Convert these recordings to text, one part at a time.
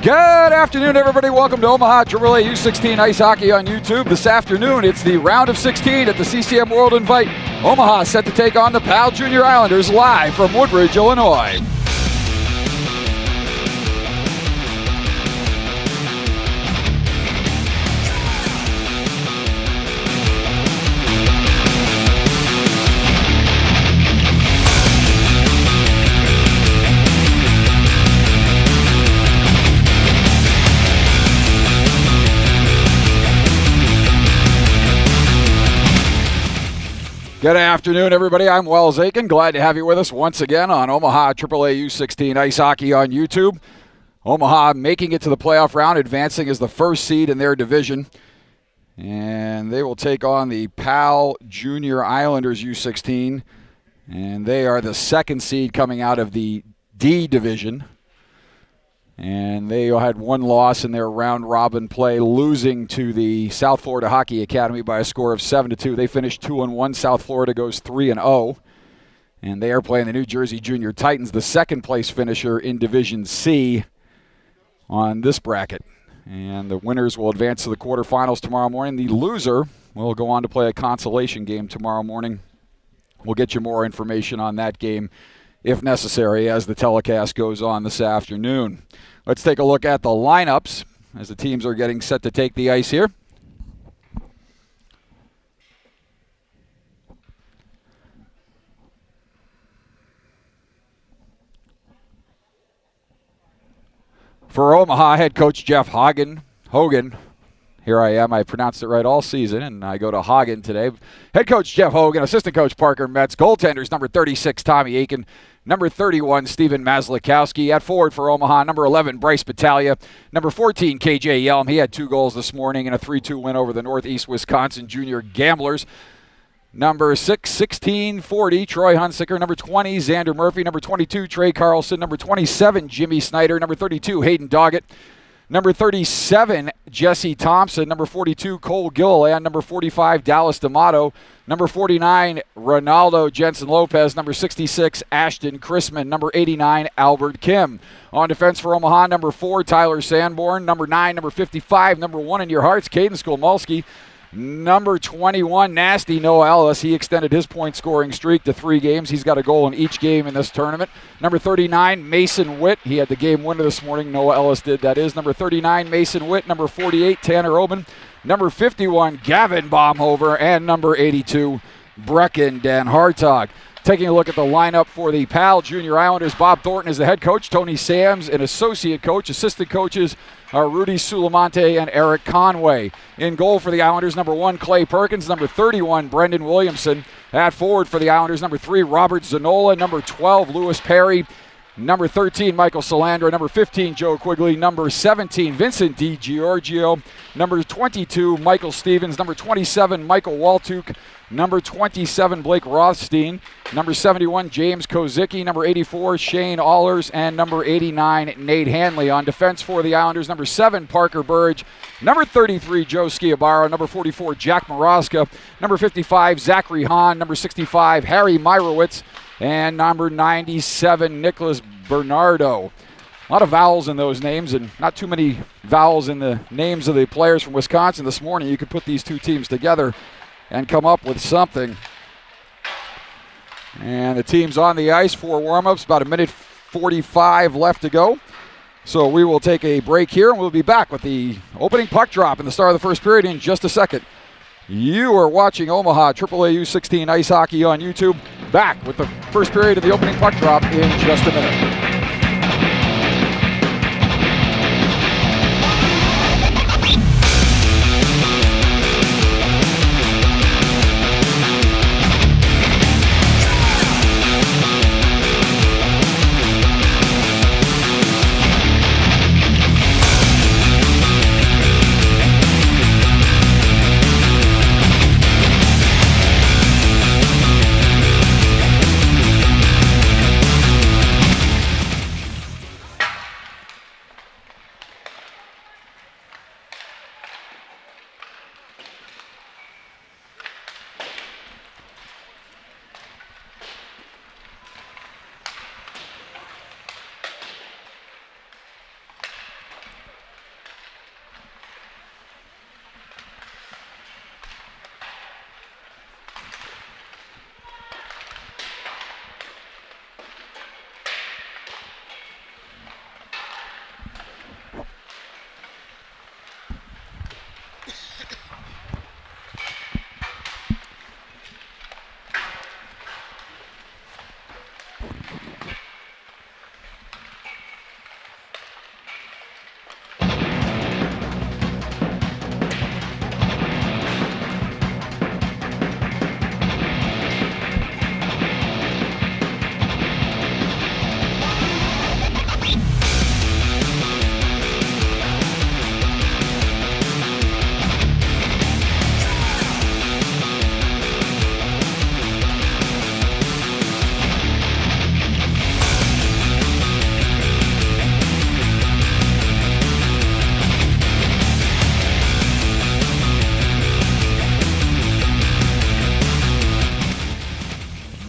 Good afternoon, everybody. Welcome to Omaha AAA U16 Ice Hockey on YouTube. This afternoon, it's the round of 16 at the CCM World Invite. Omaha set to take on the PAL Junior Islanders live from Woodbridge, Illinois. Good afternoon, everybody. I'm Wells Aiken. Glad to have you with us once again on Omaha AAA U16 Ice Hockey on YouTube. Omaha making it to the playoff round, advancing as the first seed in their division. And they will take on the PAL Junior Islanders U16. And they are the second seed coming out of the D division. And they had one loss in their round-robin play, losing to the South Florida Hockey Academy by a score of 7-2. They finished 2-1. South Florida goes 3-0. And they are playing the New Jersey Junior Titans, the second-place finisher in Division C on this bracket. And the winners will advance to the quarterfinals tomorrow morning. The loser will go on to play a consolation game tomorrow morning. We'll get you more information on that game if necessary, as the telecast goes on this afternoon. Let's take a look at the lineups as the teams are getting set to take the ice here. For Omaha, head coach Jeff Hogan. Here I am. I pronounced it right all season, and I go to Hagen today. Head coach Jeff Hogan, assistant coach Parker Metz, goaltenders number 36, Tommy Aiken, number 31, Stephen Mazlikowski. At forward for Omaha, number 11, Bryce Battaglia, number 14, KJ Yelm. He had 2 goals this morning in a 3-2 win over the Northeast Wisconsin Junior Gamblers. Number 6, 16, 40, Troy Hunsicker. Number 20, Xander Murphy. Number 22, Trey Carlson. Number 27, Jimmy Snyder. Number 32, Hayden Doggett. Number 37, Jesse Thompson. Number 42, Cole Gilliland. Number 45, Dallas D'Amato. Number 49, Ronaldo Jensen-Lopez. Number 66, Ashton Chrisman. Number 89, Albert Kim. On defense for Omaha, number 4, Tyler Sanborn. Number 9, number 55, number 1 in your hearts, Caden Skolmulski. Number 21, nasty Noah Ellis. He extended his point-scoring streak to 3 games. He's got a goal in each game in this tournament. Number 39, Mason Witt. He had the game winner this morning. Noah Ellis did, that is. Number 39, Mason Witt. Number 48, Tanner Oben. Number 51, Gavin Baumhover. And number 82, Brecken Dan Hartog. Taking a look at the lineup for the PAL Junior Islanders, Bob Thornton is the head coach, Tony Sams an associate coach. Assistant coaches are Rudy Sulamante and Eric Conway. In goal for the Islanders, number 1, Clay Perkins. Number 31, Brendan Williamson. At forward for the Islanders, number 3, Robert Zanola. Number 12, Lewis Perry. Number 13, Michael Salandra. Number 15, Joe Quigley. Number 17, Vincent DiGiorgio. Number 22, Michael Stevens. Number 27, Michael Waltuk. Number 27, Blake Rothstein. Number 71, James Kozicki. Number 84, Shane Allers. And number 89, Nate Hanley. On defense for the Islanders, number 7, Parker Burridge. Number 33, Joe Schiabaro. Number 44, Jack Moroska. Number 55, Zachary Hahn. Number 65, Harry Myrowitz. And number 97, Nicholas Bernardo. A lot of vowels in those names, and not too many vowels in the names of the players from Wisconsin this morning. You could put these 2 teams together and come up with something. And the team's on the ice for warm-ups, about 1:45 left to go. So we will take a break here, and we'll be back with the opening puck drop in the start of the first period in just a second. You are watching Omaha AAA U16 Ice Hockey on YouTube. Back with the first period of the opening puck drop in just a minute.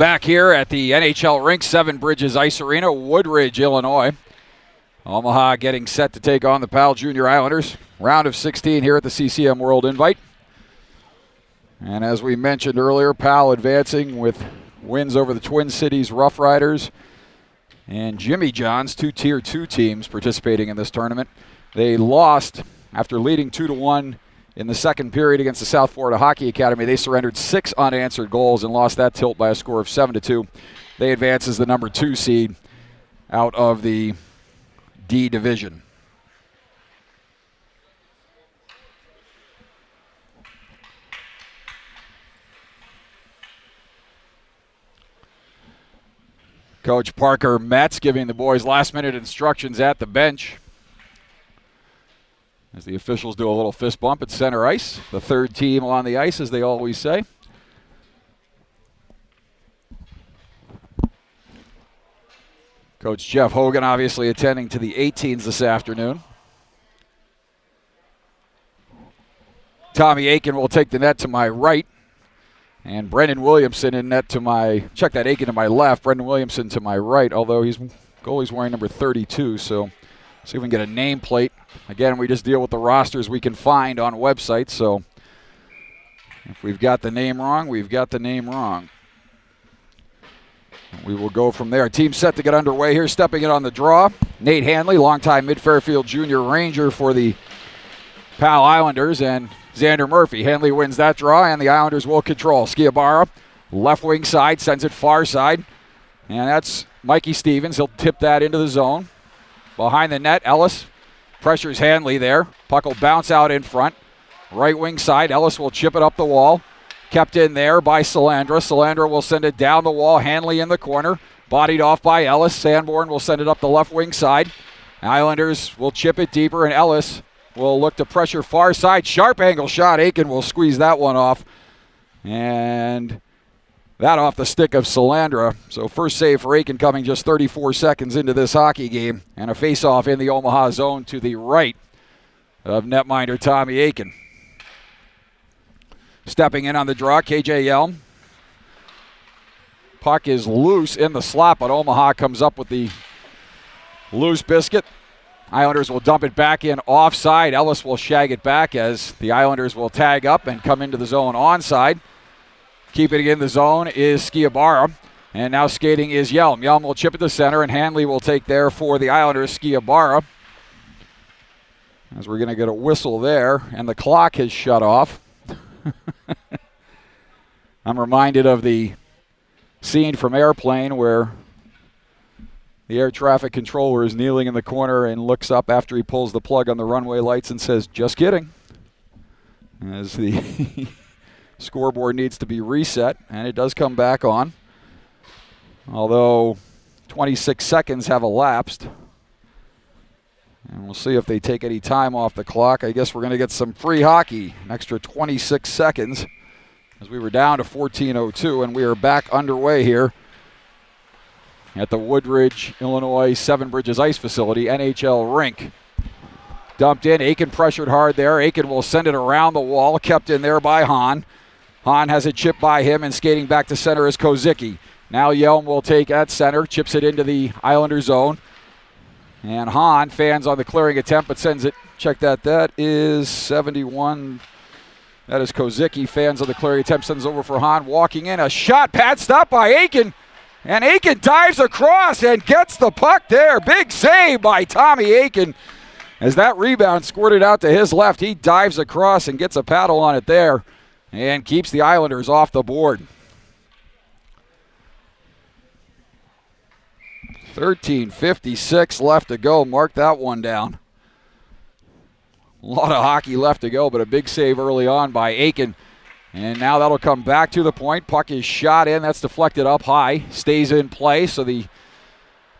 back here at the NHL rink, Seven Bridges Ice Arena, Woodridge, Illinois. Omaha getting set to take on the Powell Junior Islanders. Round of 16 here at the CCM World Invite. And as we mentioned earlier, Powell advancing with wins over the Twin Cities Rough Riders and Jimmy John's, two Tier 2 teams participating in this tournament. They lost after leading 2-1 in the second period against the South Florida Hockey Academy. They surrendered 6 unanswered goals and lost that tilt by a score of 7-2. They advance as the number 2 seed out of the D division. Coach Parker Metz giving the boys last-minute instructions at the bench as the officials do a little fist bump at center ice. The third team on the ice, as they always say. Coach Jeff Hogan obviously attending to the 18s this afternoon. Tommy Aiken will take the net to my right. And Brendan Williamson in net to my, check that, Aiken to my left, Brendan Williamson to my right, although goalie's wearing number 32, so see if we can get a nameplate. Again, we just deal with the rosters we can find on websites, so if we've got the name wrong, we've got the name wrong. We will go from there. Team set to get underway here, stepping in on the draw. Nate Hanley, longtime Mid-Fairfield Junior Ranger for the Powell Islanders, and Xander Murphy. Hanley wins that draw, and the Islanders will control. Skiabara, left wing side, sends it far side. And that's Mikey Stevens. He'll tip that into the zone. Behind the net, Ellis pressures Hanley there. Puck will bounce out in front. Right wing side, Ellis will chip it up the wall. Kept in there by Salandra. Salandra will send it down the wall. Hanley in the corner. Bodied off by Ellis. Sanborn will send it up the left wing side. Islanders will chip it deeper, and Ellis will look to pressure far side. Sharp angle shot. Aiken will squeeze that one off. And that off the stick of Salandra. So first save for Aiken coming just 34 seconds into this hockey game. And a face-off in the Omaha zone to the right of netminder Tommy Aiken. Stepping in on the draw, KJ Yelm. Puck is loose in the slot, but Omaha comes up with the loose biscuit. Islanders will dump it back in offside. Ellis will shag it back as the Islanders will tag up and come into the zone onside. Keeping it in the zone is Skiabara. And now skating is Yelm. Yelm will chip it to center, and Hanley will take there for the Islanders. Skiabara. As we're going to get a whistle there, and the clock has shut off. I'm reminded of the scene from Airplane where the air traffic controller is kneeling in the corner and looks up after he pulls the plug on the runway lights and says, "Just kidding," as the scoreboard needs to be reset, and it does come back on. Although 26 seconds have elapsed. And we'll see if they take any time off the clock. I guess we're going to get some free hockey, an extra 26 seconds, as we were down to 14:02, and we are back underway here at the Woodridge, Illinois Seven Bridges Ice Facility, NHL rink. Dumped in, Aiken pressured hard there. Aiken will send it around the wall, kept in there by Hahn. Hahn has it chipped by him, and skating back to center is Kozicki. Now Yelm will take at center, chips it into the Islander zone. And Hahn fans on the clearing attempt, but sends it. Check that. That is 71. That is Kozicki. Fans on the clearing attempt, sends over for Hahn. Walking in, a shot, pad stop by Aiken. And Aiken dives across and gets the puck there. Big save by Tommy Aiken. As that rebound squirted out to his left, he dives across and gets a paddle on it there and keeps the Islanders off the board. 13:56 left to go. Mark that one down. A lot of hockey left to go, but a big save early on by Aiken. And now that'll come back to the point. Puck is shot in. That's deflected up high. Stays in play, so the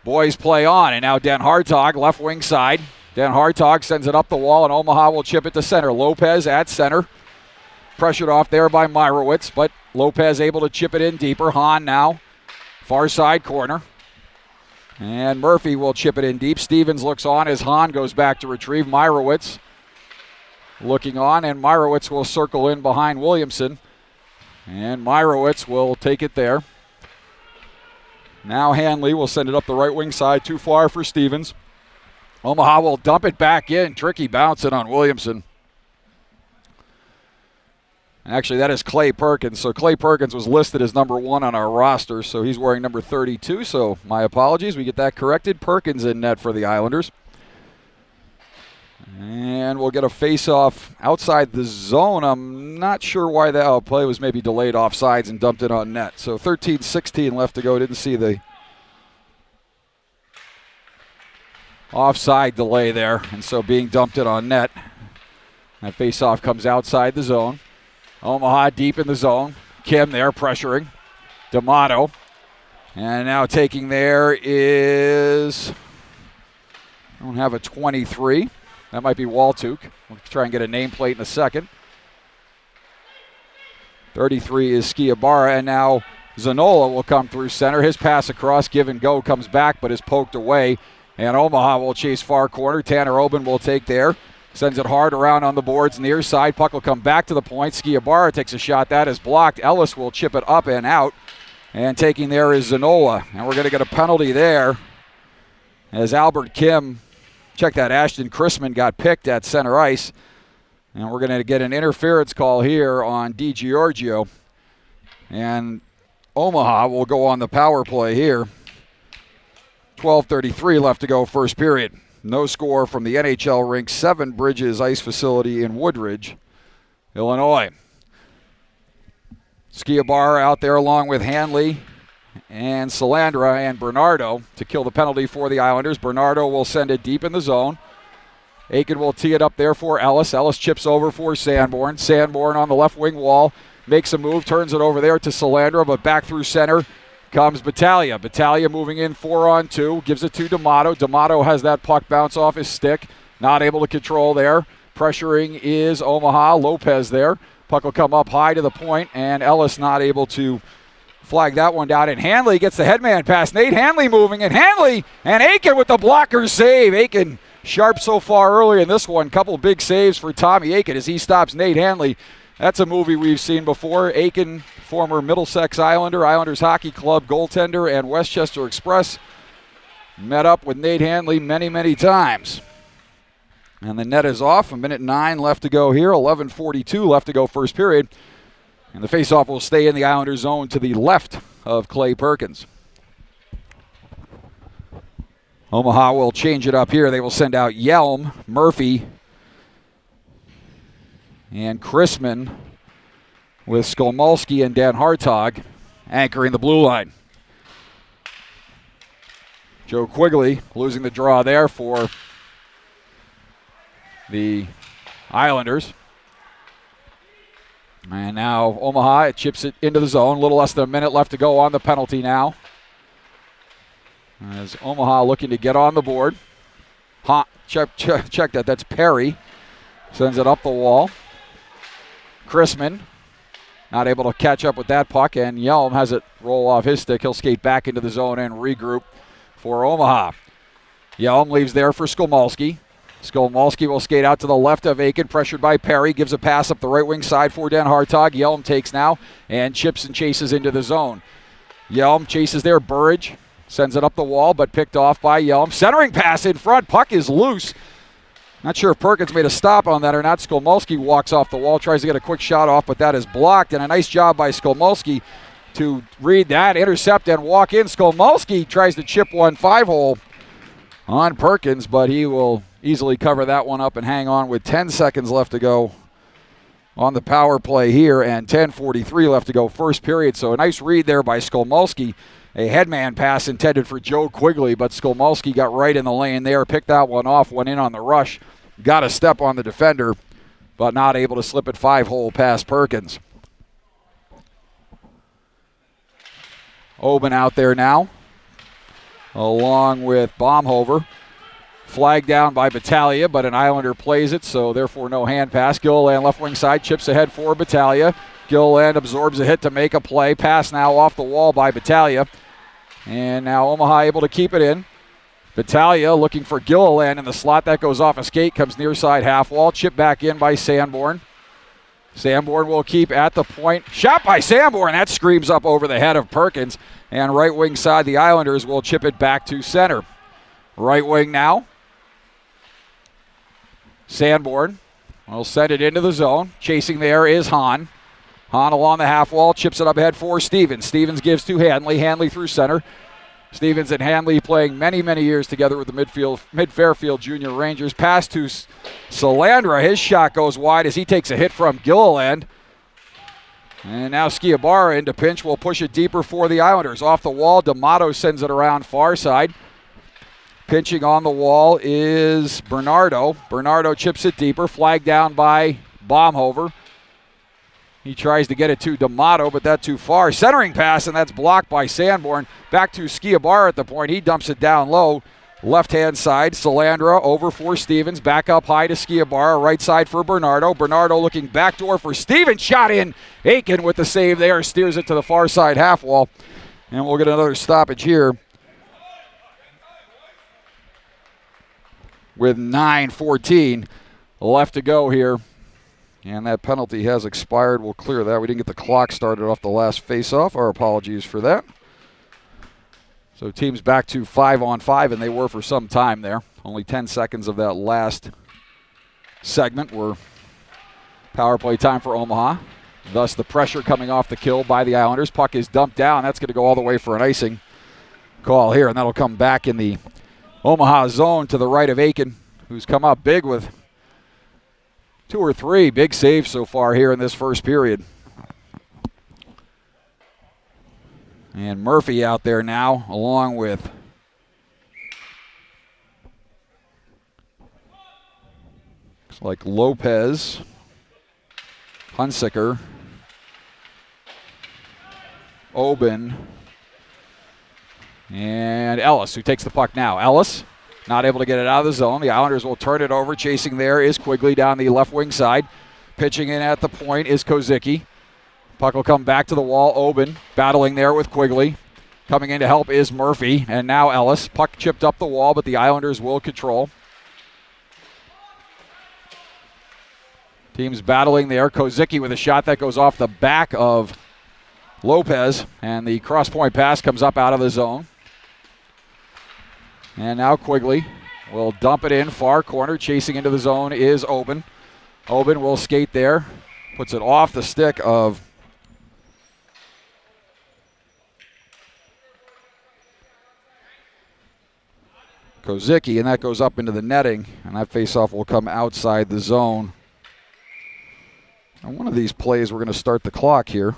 boys play on. And now Den Hartog, left wing side. Den Hartog sends it up the wall, and Omaha will chip it to center. Lopez at center. Pressured off there by Myrowitz, but Lopez able to chip it in deeper. Hahn now, far side corner. And Murphy will chip it in deep. Stevens looks on as Hahn goes back to retrieve. Myrowitz looking on, and Myrowitz will circle in behind Williamson. And Myrowitz will take it there. Now Hanley will send it up the right wing side, too far for Stevens. Omaha will dump it back in. Tricky bouncing on Williamson. Actually, that is Clay Perkins. So Clay Perkins was listed as number 1 on our roster, so he's wearing number 32. So my apologies. We get that corrected. Perkins in net for the Islanders. And we'll get a face-off outside the zone. I'm not sure why that play was maybe delayed offsides and dumped it on net. So 13-16 left to go. Didn't see the offside delay there, and so being dumped it on net. That face-off comes outside the zone. Omaha deep in the zone. Kim there pressuring. D'Amato. And now taking there is, I don't have a 23. That might be Waltuk. We'll try and get a nameplate in a second. 33 is Skiabara, and now Zanola will come through center. His pass across, give and go, comes back, but is poked away. And Omaha will chase far corner. Tanner Oben will take there. Sends it hard around on the boards near side. Puck will come back to the point. Skiabara takes a shot. That is blocked. Ellis will chip it up and out. And taking there is Zanola. And we're going to get a penalty there as Albert Kim, check that, Ashton Chrisman got picked at center ice. And we're going to get an interference call here on DiGiorgio. And Omaha will go on the power play here. 12:33 left to go, first period. No score from the NHL rink, Seven Bridges Ice Facility in Woodridge, Illinois. Skiabara out there along with Hanley and Salandra and Bernardo to kill the penalty for the Islanders. Bernardo will send it deep in the zone. Aiken will tee it up there for Ellis. Ellis chips over for Sanborn. Sanborn on the left wing wall. Makes a move, turns it over there to Salandra, but back through center comes Battaglia. Battaglia moving in 4-on-2, gives it to D'Amato. D'Amato has that puck bounce off his stick. Not able to control there. Pressuring is Omaha. Lopez there. Puck will come up high to the point, and Ellis not able to flag that one down. And Hanley gets the headman pass. Nate Hanley moving, and Hanley and Aiken with the blocker save. Aiken sharp so far early in this one. Couple big saves for Tommy Aiken as he stops Nate Hanley. That's a movie we've seen before. Aiken, former Middlesex Islander, Islanders Hockey Club goaltender, and Westchester Express, met up with Nate Hanley many, many times. And the net is off. 1:09 left to go here. 11:42 left to go first period. And the faceoff will stay in the Islanders zone to the left of Clay Perkins. Omaha will change it up here. They will send out Yelm, Murphy, and Chrisman with Skolmolsky and Dan Hartog anchoring the blue line. Joe Quigley losing the draw there for the Islanders. And now Omaha, it chips it into the zone. A little less than a minute left to go on the penalty now. As Omaha looking to get on the board. Check that. That's Perry. Sends it up the wall. Chrisman not able to catch up with that puck, and Yelm has it roll off his stick. He'll skate back into the zone and regroup for Omaha. Yelm leaves there for Skolmolsky. Skolmolsky will skate out to the left of Aiken, pressured by Perry. Gives a pass up the right wing side for Dan Hartog. Yelm takes now and chips and chases into the zone. Yelm chases there. Burridge sends it up the wall, but picked off by Yelm. Centering pass in front. Puck is loose. Not sure if Perkins made a stop on that or not. Skolmolsky walks off the wall, tries to get a quick shot off, but that is blocked. And a nice job by Skolmolsky to read that, intercept, and walk in. Skolmolsky tries to chip 1-5-hole on Perkins, but he will easily cover that one up and hang on with 10 seconds left to go on the power play here and 10:43 left to go first period. So a nice read there by Skolmolsky. A headman pass intended for Joe Quigley, but Skolmolsky got right in the lane there, picked that one off, went in on the rush, got a step on the defender, but not able to slip it 5-hole past Perkins. Oben out there now, along with Baumhover. Flagged down by Battaglia, but an Islander plays it, so therefore no hand pass. Gilliland left wing side, chips ahead for Battaglia. Gilliland absorbs a hit to make a play. Pass now off the wall by Battaglia. And now Omaha able to keep it in. Battaglia looking for Gilliland in the slot. That goes off a skate, comes near side half wall. Chip back in by Sanborn. Sanborn will keep at the point. Shot by Sanborn. That screams up over the head of Perkins. And right wing side, the Islanders will chip it back to center. Right wing now. Sanborn will send it into the zone. Chasing there is Hahn. Hahn along the half wall, chips it up ahead for Stevens. Stevens gives to Hanley. Hanley through center. Stevens and Hanley playing many, many years together with the Mid-Fairfield Junior Rangers. Pass to Salandra. His shot goes wide as he takes a hit from Gilliland. And now Skiabara into pinch will push it deeper for the Islanders. Off the wall, D'Amato sends it around far side. Pinching on the wall is Bernardo. Bernardo chips it deeper, flagged down by Baumhover. He tries to get it to D'Amato, but that's too far. Centering pass, and that's blocked by Sanborn. Back to Skiabara at the point. He dumps it down low. Left-hand side, Salandra over for Stevens. Back up high to Skiabara. Right side for Bernardo. Bernardo looking backdoor for Stevens. Shot in. Aiken with the save there. Steers it to the far side half wall. And we'll get another stoppage here with 9:14 left to go here. And that penalty has expired. We'll clear that. We didn't get the clock started off the last face-off. Our apologies for that. So teams back to 5-on-5, and they were for some time there. Only 10 seconds of that last segment were power play time for Omaha. Thus the pressure coming off the kill by the Islanders. Puck is dumped down. That's going to go all the way for an icing call here, and that'll come back in the Omaha zone to the right of Aiken, who's come up big with 2 or 3 big saves so far here in this first period. And Murphy out there now, along with looks like Lopez, Hunsicker, Oben, and Ellis, who takes the puck now. Ellis not able to get it out of the zone. The Islanders will turn it over. Chasing there is Quigley down the left wing side. Pitching in at the point is Kozicki. Puck will come back to the wall. Oben battling there with Quigley. Coming in to help is Murphy. And now Ellis. Puck chipped up the wall, but the Islanders will control. Teams battling there. Kozicki with a shot that goes off the back of Lopez. And the cross point pass comes up out of the zone. And now Quigley will dump it in far corner. Chasing into the zone is Oben. Oben will skate there. Puts it off the stick of Kozicki, and that goes up into the netting. And that faceoff will come outside the zone. And one of these plays, we're going to start the clock here.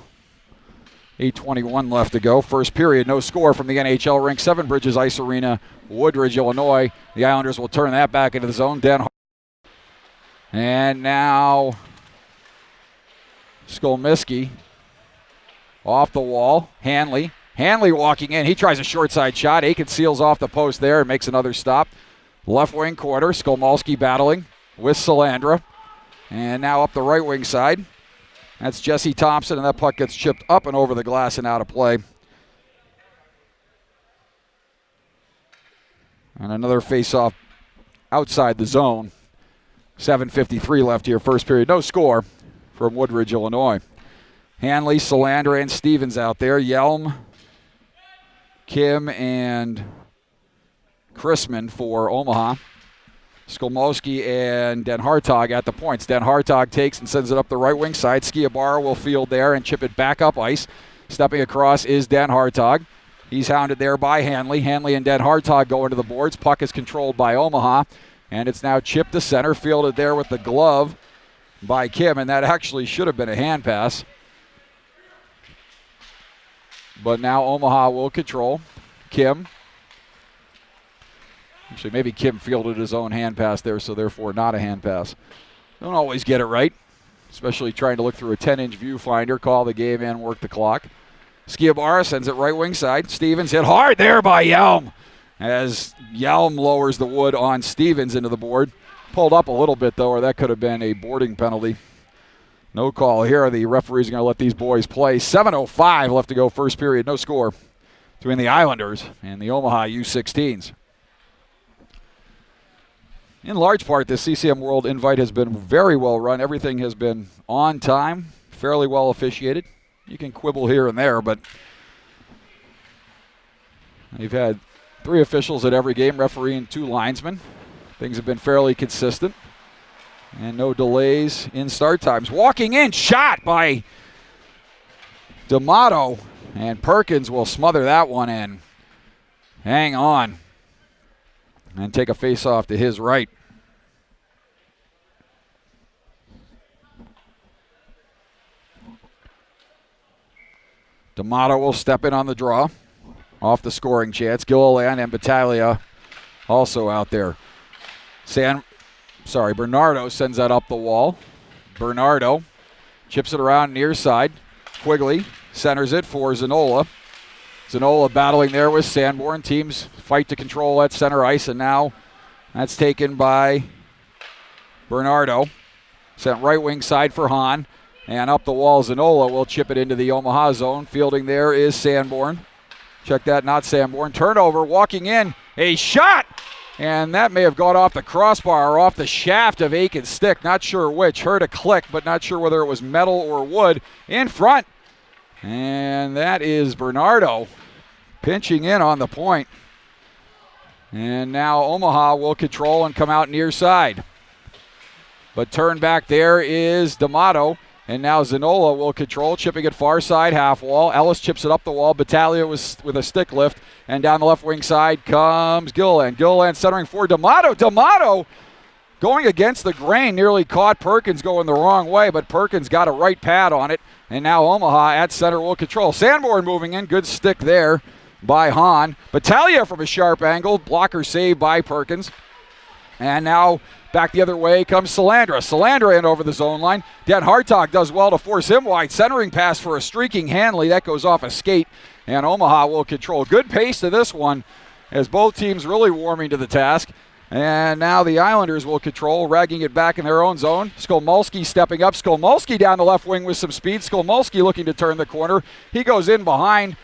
8:21 left to go. First period, no score from the NHL rink. Seven Bridges Ice Arena, Woodridge, Illinois. The Islanders will turn that back into the zone. And now Skolmiski off the wall. Hanley walking in. He tries a short side shot. Aiken seals off the post there and makes another stop. Left wing quarter. Skolmalski battling with Salandra. And now up the right wing side. That's Jesse Thompson, and that puck gets chipped up and over the glass and out of play. And another face-off outside the zone. 7:53 left here, first period. No score from Woodridge, Illinois. Hanley, Salandra, and Stevens out there. Yelm, Kim, and Chrisman for Omaha. Skolmoski and Den Hartog at the points. Den Hartog takes and sends it up the right wing side. Skiabara will field there and chip it back up ice. Stepping across is Den Hartog. He's hounded there by Hanley. Hanley and Den Hartog go into the boards. Puck is controlled by Omaha. And it's now chipped to center. Fielded there with the glove by Kim. And that actually should have been a hand pass. But now Omaha will control. Kim. Actually, maybe Kim fielded his own hand pass there, so therefore not a hand pass. Don't always get it right, especially trying to look through a 10-inch viewfinder, call the game in, work the clock. Skiabara sends it right wing side. Stevens hit hard there by Yelm as Yelm lowers the wood on Stevens into the board. Pulled up a little bit, though, or that could have been a boarding penalty. No call here. The referee's going to let these boys play. 7:05 left to go, first period. No score between the Islanders and the Omaha U16s. In large part, this CCM World Invite has been very well run. Everything has been on time, fairly well officiated. You can quibble here and there, but you've had 3 officials at every game, referee and 2 linesmen. Things have been fairly consistent. And no delays in start times. Walking in, shot by D'Amato. And Perkins will smother that one in. Hang on. And take a face-off to his right. D'Amato will step in on the draw. Off the scoring chance. Gilliland and Battaglia also out there. Bernardo sends that up the wall. Bernardo chips it around near side. Quigley centers it for Zanola. Zanola battling there with Sanborn. Teams fight to control at center ice, and now that's taken by Bernardo. Sent right wing side for Hahn. And up the wall, Zanola will chip it into the Omaha zone. Fielding there is Sanborn. Check that, not Sanborn. Turnover, walking in, a shot! And that may have gone off the crossbar or off the shaft of Aiken's stick. Not sure which. Heard a click, but not sure whether it was metal or wood. In front. And that is Bernardo pinching in on the point. And now Omaha will control and come out near side. But turn back there is D'Amato. And now Zanola will control, chipping it far side half wall. Ellis chips it up the wall. Battaglia was with a stick lift. And down the left wing side comes Gilliland. Gilliland centering for D'Amato. D'Amato going against the grain. Nearly caught Perkins going the wrong way, but Perkins got a right pad on it. And now Omaha at center will control. Sanborn moving in. Good stick there by Hahn. Battaglia from a sharp angle. Blocker save by Perkins. And now back the other way comes Salandra. Salandra in over the zone line. Dan Hartog does well to force him wide. Centering pass for a streaking Hanley. That goes off a skate. And Omaha will control. Good pace to this one as both teams really warming to the task. And now the Islanders will control, ragging it back in their own zone. Skolmulski stepping up. Skolmulski down the left wing with some speed. Skolmulski looking to turn the corner. He goes in behind.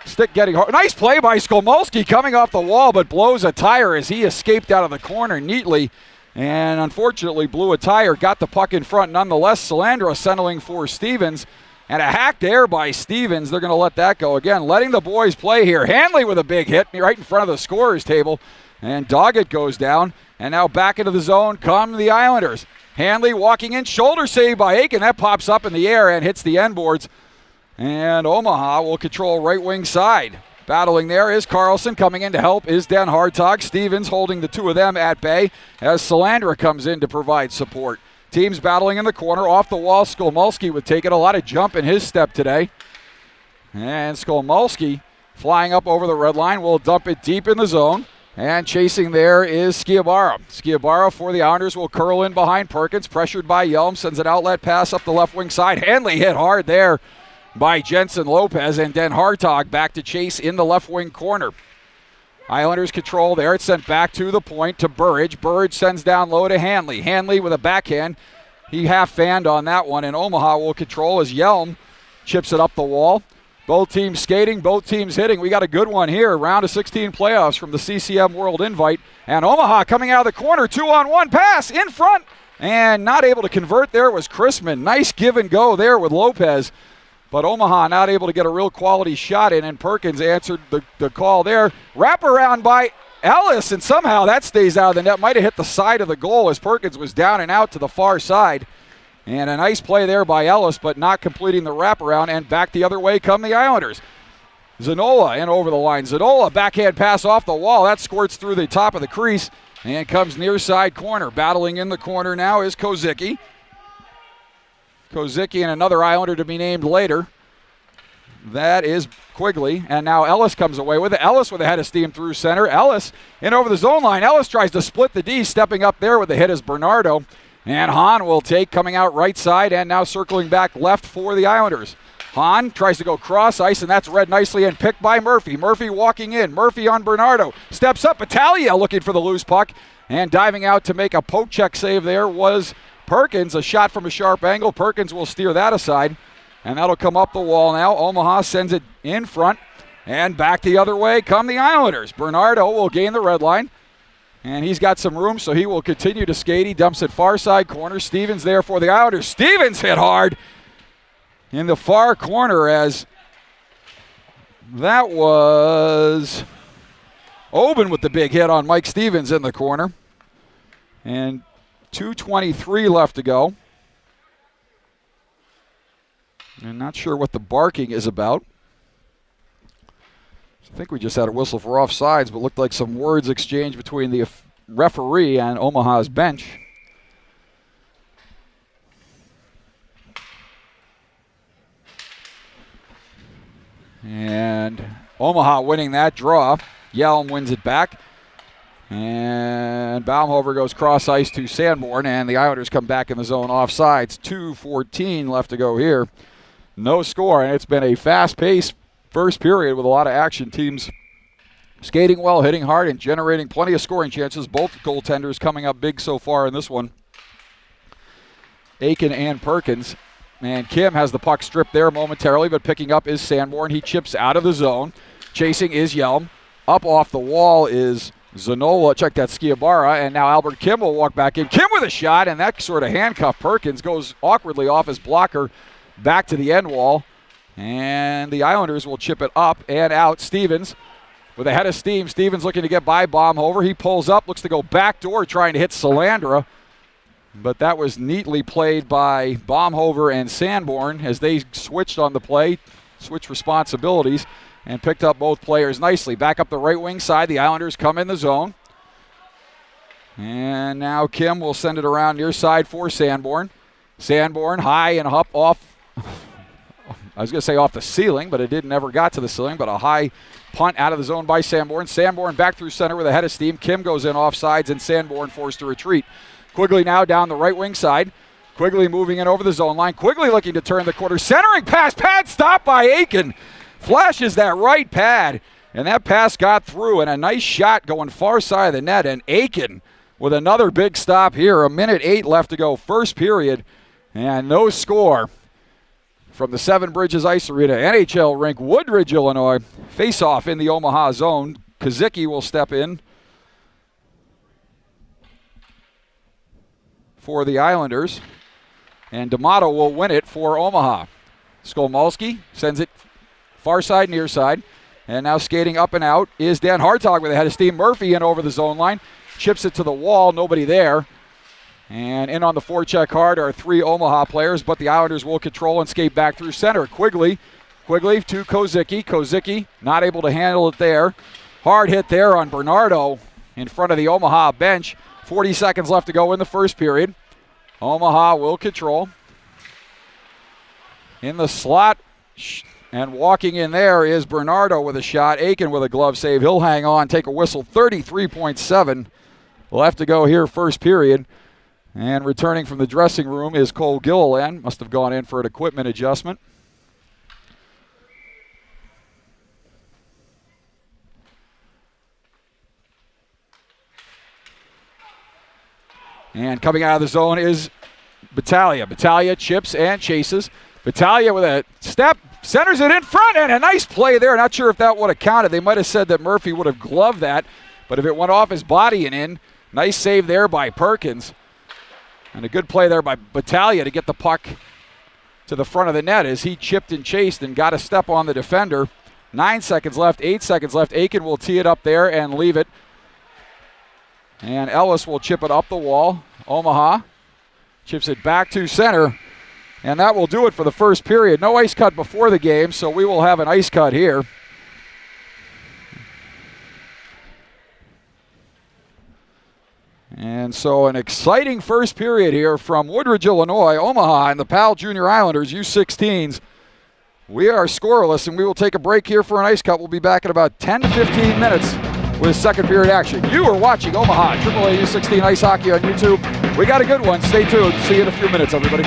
Stick getting hard. Nice play by Skolmulski coming off the wall, but blows a tire as he escaped out of the corner neatly. And unfortunately blew a tire, got the puck in front nonetheless. Salandra settling for Stevens. And a hacked air by Stevens. They're going to let that go. Again, letting the boys play here. Hanley with a big hit right in front of the scorer's table. And Doggett goes down. And now back into the zone come the Islanders. Hanley walking in. Shoulder save by Aiken. That pops up in the air and hits the end boards. And Omaha will control right wing side. Battling there is Carlson. Coming in to help is Dan Hartog. Stevens holding the two of them at bay as Salandra comes in to provide support. Teams battling in the corner. Off the wall, Skolmulski would take it. A lot of jump in his step today. And Skolmulski flying up over the red line will dump it deep in the zone. And chasing there is Sciabara. Sciabara for the Islanders will curl in behind Perkins. Pressured by Yelm. Sends an outlet pass up the left wing side. Hanley hit hard there by Jensen Lopez, and then Hartog back to chase in the left wing corner. Islanders control there. It's sent back to the point to Burridge. Burridge sends down low to Hanley. Hanley with a backhand. He half fanned on that one, and Omaha will control as Yelm chips it up the wall. Both teams skating, both teams hitting. We got a good one here. Round of 16 playoffs from the CCM World Invite. And Omaha coming out of the corner. 2-on-1 pass in front. And not able to convert there was Chrisman. Nice give and go there with Lopez. But Omaha not able to get a real quality shot in, and Perkins answered the call there. Wraparound by Ellis, and somehow that stays out of the net. Might have hit the side of the goal as Perkins was down and out to the far side. And a nice play there by Ellis, but not completing the wraparound, and back the other way come the Islanders. Zanola in over the line. Zanola, backhand pass off the wall. That squirts through the top of the crease and comes near side corner. Battling in the corner now is Kozicki. Kozicki and another Islander to be named later. That is Quigley. And now Ellis comes away with it. Ellis with a head of steam through center. Ellis in over the zone line. Ellis tries to split the D. Stepping up there with the hit is Bernardo. And Hahn will take, coming out right side and now circling back left for the Islanders. Hahn tries to go cross ice, and that's read nicely and picked by Murphy. Murphy walking in. Murphy on Bernardo. Steps up. Battaglia looking for the loose puck. And diving out to make a poke check save there was Perkins, a shot from a sharp angle. Perkins will steer that aside, and that'll come up the wall now. Omaha sends it in front, and back the other way come the Islanders. Bernardo will gain the red line, And he's got some room, so he will continue to skate. He dumps it far side corner. Stevens there for the Islanders. Stevens hit hard in the far corner as that was Oben with the big hit on Mike Stevens in the corner. And 2:23 left to go. I'm not sure what the barking is about. I think we just had a whistle for offsides, but looked like some words exchanged between the referee and Omaha's bench. And Omaha winning that draw. Yelm wins it back. And Baumhover goes cross ice to Sanborn, and the Islanders come back in the zone offsides. 2:14 left to go here. No score, and it's been a fast-paced first period with a lot of action. Teams skating well, hitting hard, and generating plenty of scoring chances. Both goaltenders coming up big so far in this one. Aiken and Perkins. And Kim has the puck stripped there momentarily, but picking up is Sanborn. He chips out of the zone. Chasing is Yelm. Up off the wall is Zanola. Check that, Skiabara. And now Albert Kim will walk back in. Kim with a shot, and that sort of handcuff Perkins. Goes awkwardly off his blocker back to the end wall. And the Islanders will chip it up and out. Stevens with a head of steam. Stevens looking to get by Baumhover. He pulls up, looks to go backdoor, trying to hit Salandra. But that was neatly played by Baumhover and Sanborn as they switched on the play, switched responsibilities, and picked up both players nicely. Back up the right wing side, the Islanders come in the zone. And now Kim will send it around near side for Sanborn. Sanborn high and up off, I was going to say off the ceiling, but it never got to the ceiling, but a high punt out of the zone by Sanborn. Sanborn back through center with a head of steam. Kim goes in offsides, and Sanborn forced to retreat. Quigley now down the right wing side. Quigley moving in over the zone line. Quigley looking to turn the quarter. Centering pass. Pad stopped by Aiken. Flashes that right pad. And that pass got through. And a nice shot going far side of the net. And Aiken with another big stop here. 1:08 left to go. First period. And no score from the Seven Bridges Ice Arena NHL rink, Woodridge, Illinois. Face-off in the Omaha zone. Kozicki will step in for the Islanders, and D'Amato will win it for Omaha. Skolmolski sends it far side, near side, and now skating up and out is Dan Hartog with a head of steam. Murphy in over the zone line, chips it to the wall, nobody there. And in on the forecheck hard are three Omaha players, but the Islanders will control and skate back through center. Quigley to Kozicki. Kozicki not able to handle it there. Hard hit there on Bernardo in front of the Omaha bench. 40 seconds left to go in the first period. Omaha will control. In the slot and walking in there is Bernardo with a shot. Aiken with a glove save. He'll hang on, take a whistle. 33.7 left to go here first period. And returning from the dressing room is Cole Gilliland. Must have gone in for an equipment adjustment. And coming out of the zone is Battaglia. Battaglia chips and chases. Battaglia with a step, centers it in front, and a nice play there. Not sure if that would have counted. They might have said that Murphy would have gloved that, but if it went off his body and in, nice save there by Perkins. And a good play there by Battaglia to get the puck to the front of the net as he chipped and chased and got a step on the defender. 9 seconds left, 8 seconds left. Aiken will tee it up there and leave it. And Ellis will chip it up the wall. Omaha chips it back to center. And that will do it for the first period. No ice cut before the game, so we will have an ice cut here. And so an exciting first period here from Woodridge, Illinois. Omaha and the Powell Junior Islanders, U16s. We are scoreless, and we will take a break here for an ice cut. We'll be back in about 10 to 15 minutes with second period action. You are watching Omaha AAA U16 Ice Hockey on YouTube. We got a good one. Stay tuned. See you in a few minutes, everybody.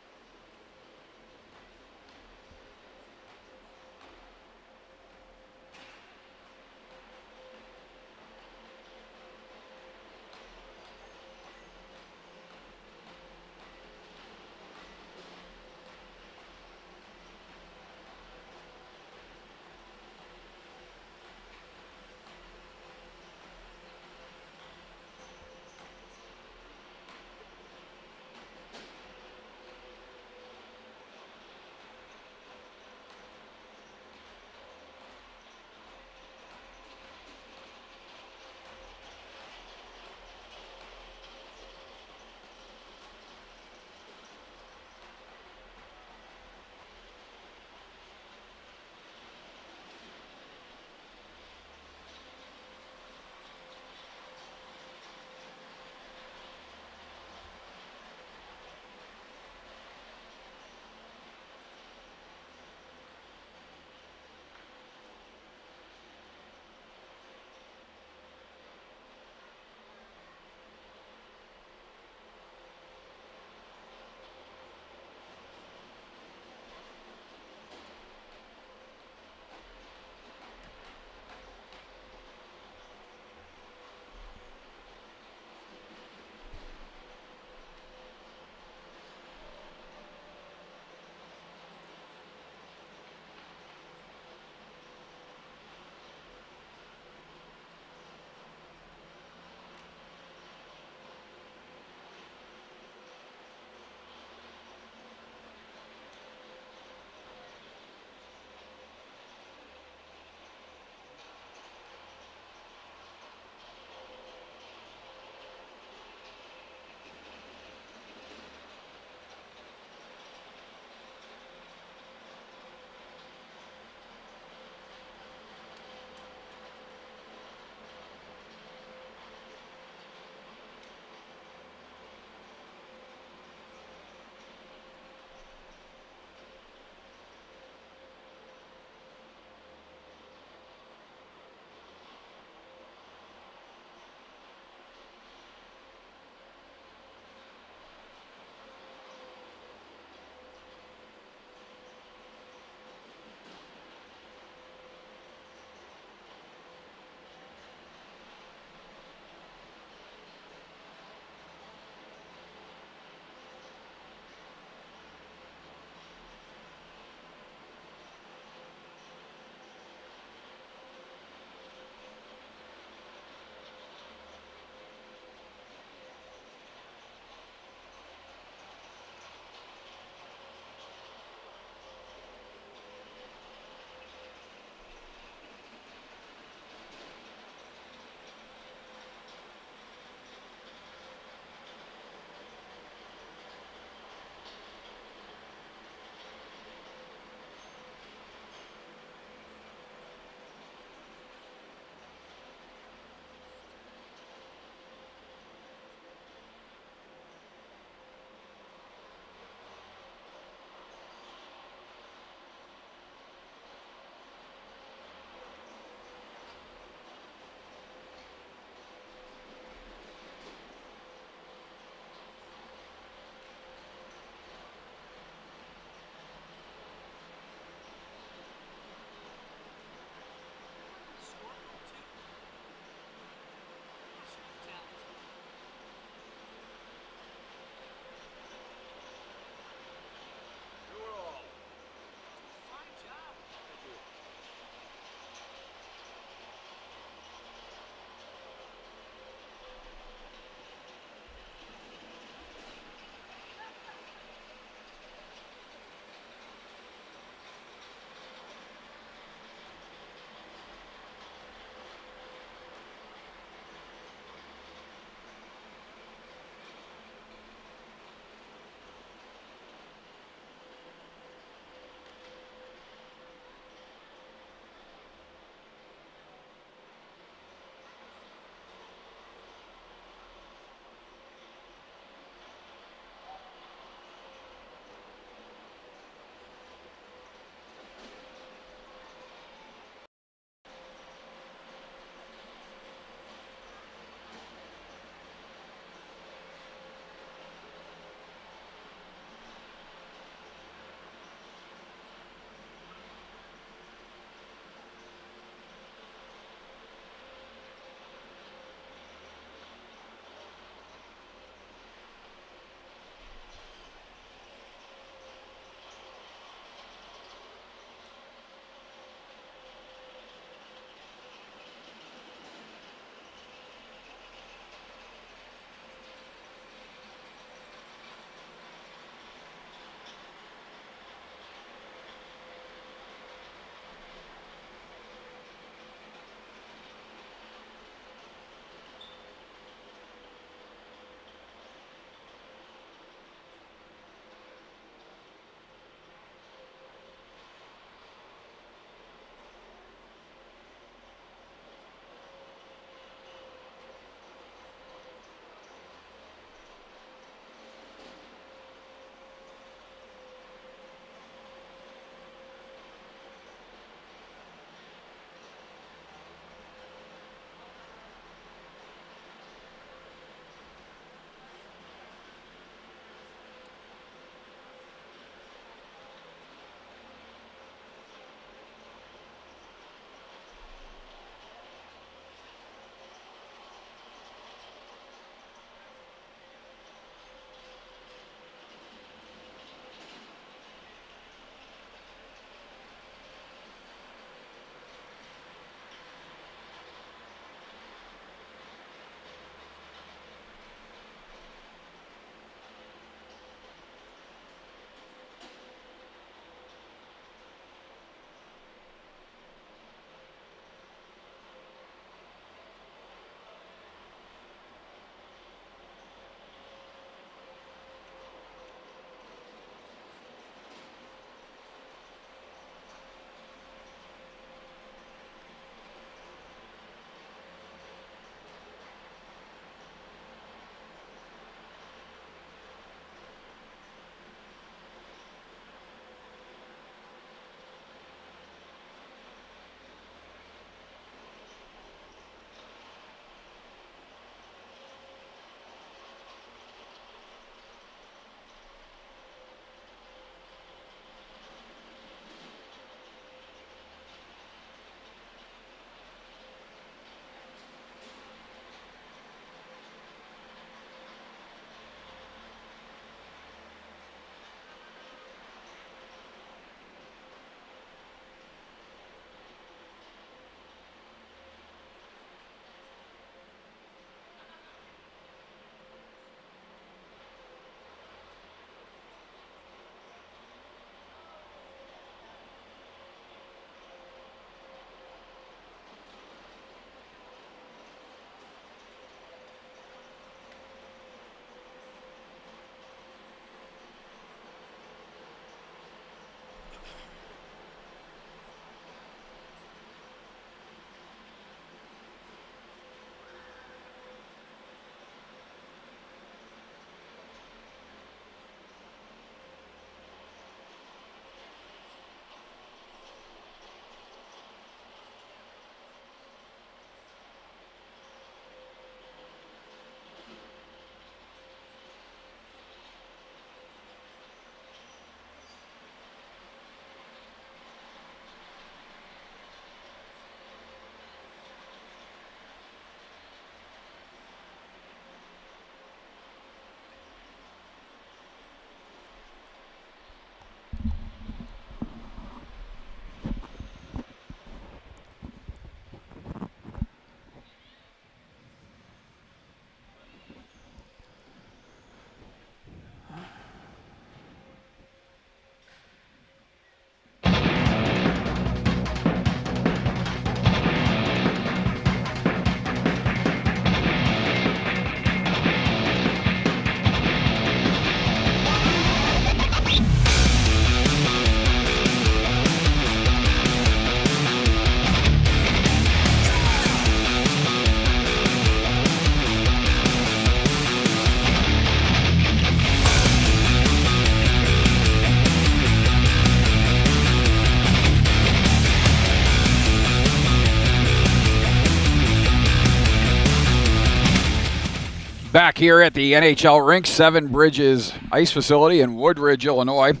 Back here at the NHL rink, Seven Bridges Ice Facility in Woodridge, Illinois.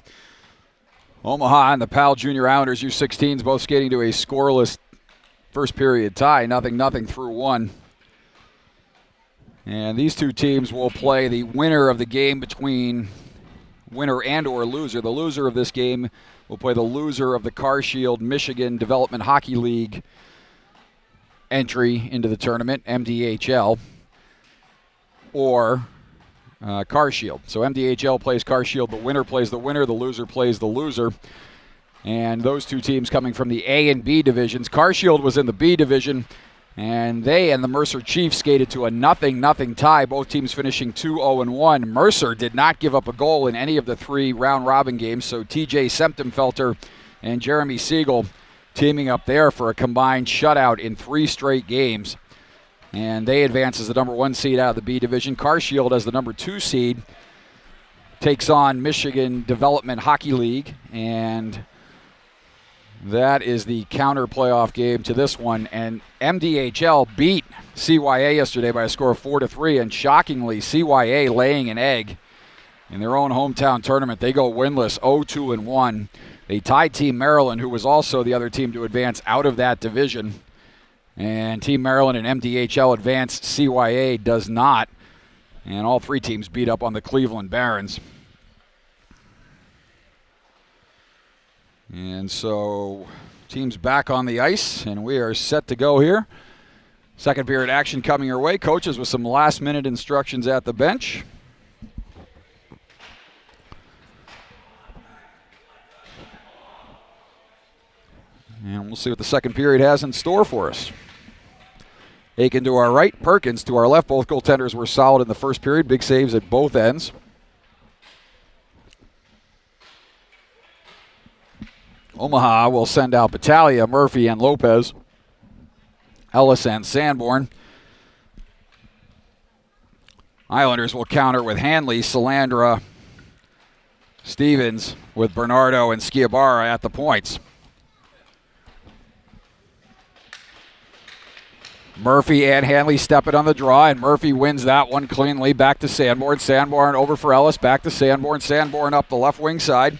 Omaha and the Powell Junior Islanders U16s both skating to a scoreless first period tie, 0-0 through one. And these two teams will play the winner of the game between winner and or loser. The loser of this game will play the loser of the Car Shield Michigan Development Hockey League entry into the tournament, MDHL, or Car Shield. So MDHL plays Car Shield, the winner plays the winner, the loser plays the loser. And those two teams coming from the A and B divisions. Car Shield was in the B division, and they and the Mercer Chiefs skated to a 0-0 tie, both teams finishing 2-0-1. Mercer did not give up a goal in any of the three round-robin games, so TJ Septemfelter and Jeremy Siegel teaming up there for a combined shutout in 3 straight games. And they advance as the number 1 seed out of the B division. Car Shield as the number 2 seed takes on Michigan Development Hockey League, and that is the counter playoff game to this one. And MDHL beat CYA yesterday by a score of 4-3, and shockingly, CYA laying an egg in their own hometown tournament. They go winless, 0-2-1. They tied Team Maryland, who was also the other team to advance out of that division. And Team Maryland and MDHL advance. CYA does not. And all 3 teams beat up on the Cleveland Barons. And so teams back on the ice, and we are set to go here. Second period action coming your way. Coaches with some last-minute instructions at the bench. And we'll see what the second period has in store for us. Aiken to our right, Perkins to our left. Both goaltenders were solid in the first period. Big saves at both ends. Omaha will send out Battaglia, Murphy, and Lopez. Ellis and Sanborn. Islanders will counter with Hanley, Salandra, Stevens, with Bernardo and Schiabara at the points. Murphy and Hanley step it on the draw, and Murphy wins that one cleanly. Back to Sanborn. Sanborn over for Ellis. Back to Sanborn. Sanborn up the left wing side.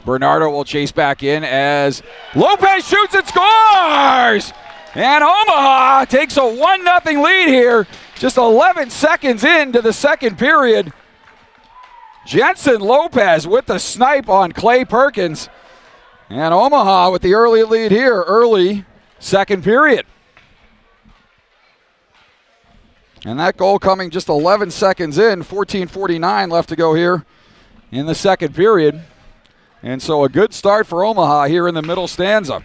Bernardo will chase back in as Lopez shoots and scores! And Omaha takes a 1-0 lead here, just 11 seconds into the second period. Jensen Lopez with the snipe on Clay Perkins. And Omaha with the early lead here, early second period. And that goal coming just 11 seconds in, 14:49 left to go here in the second period. And so a good start for Omaha here in the middle stanza.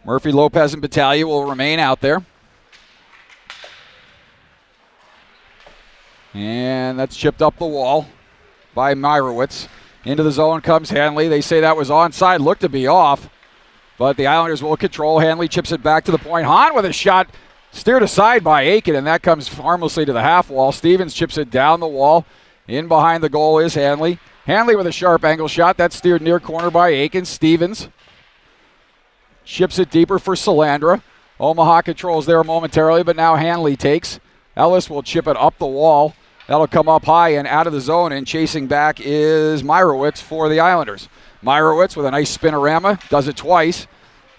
Murphy, Lopez, and Battaglia will remain out there. And that's chipped up the wall by Myrowitz. Into the zone comes Hanley. They say that was onside, looked to be off. But the Islanders will control. Hanley chips it back to the point. Hahn with a shot steered aside by Aiken, and that comes harmlessly to the half wall. Stevens chips it down the wall. In behind the goal is Hanley. Hanley with a sharp angle shot. That's steered near corner by Aiken. Stevens chips it deeper for Salandra. Omaha controls there momentarily, but now Hanley takes. Ellis will chip it up the wall. That'll come up high and out of the zone, and chasing back is Myrowitz for the Islanders. Myrowitz with a nice spinorama, does it twice,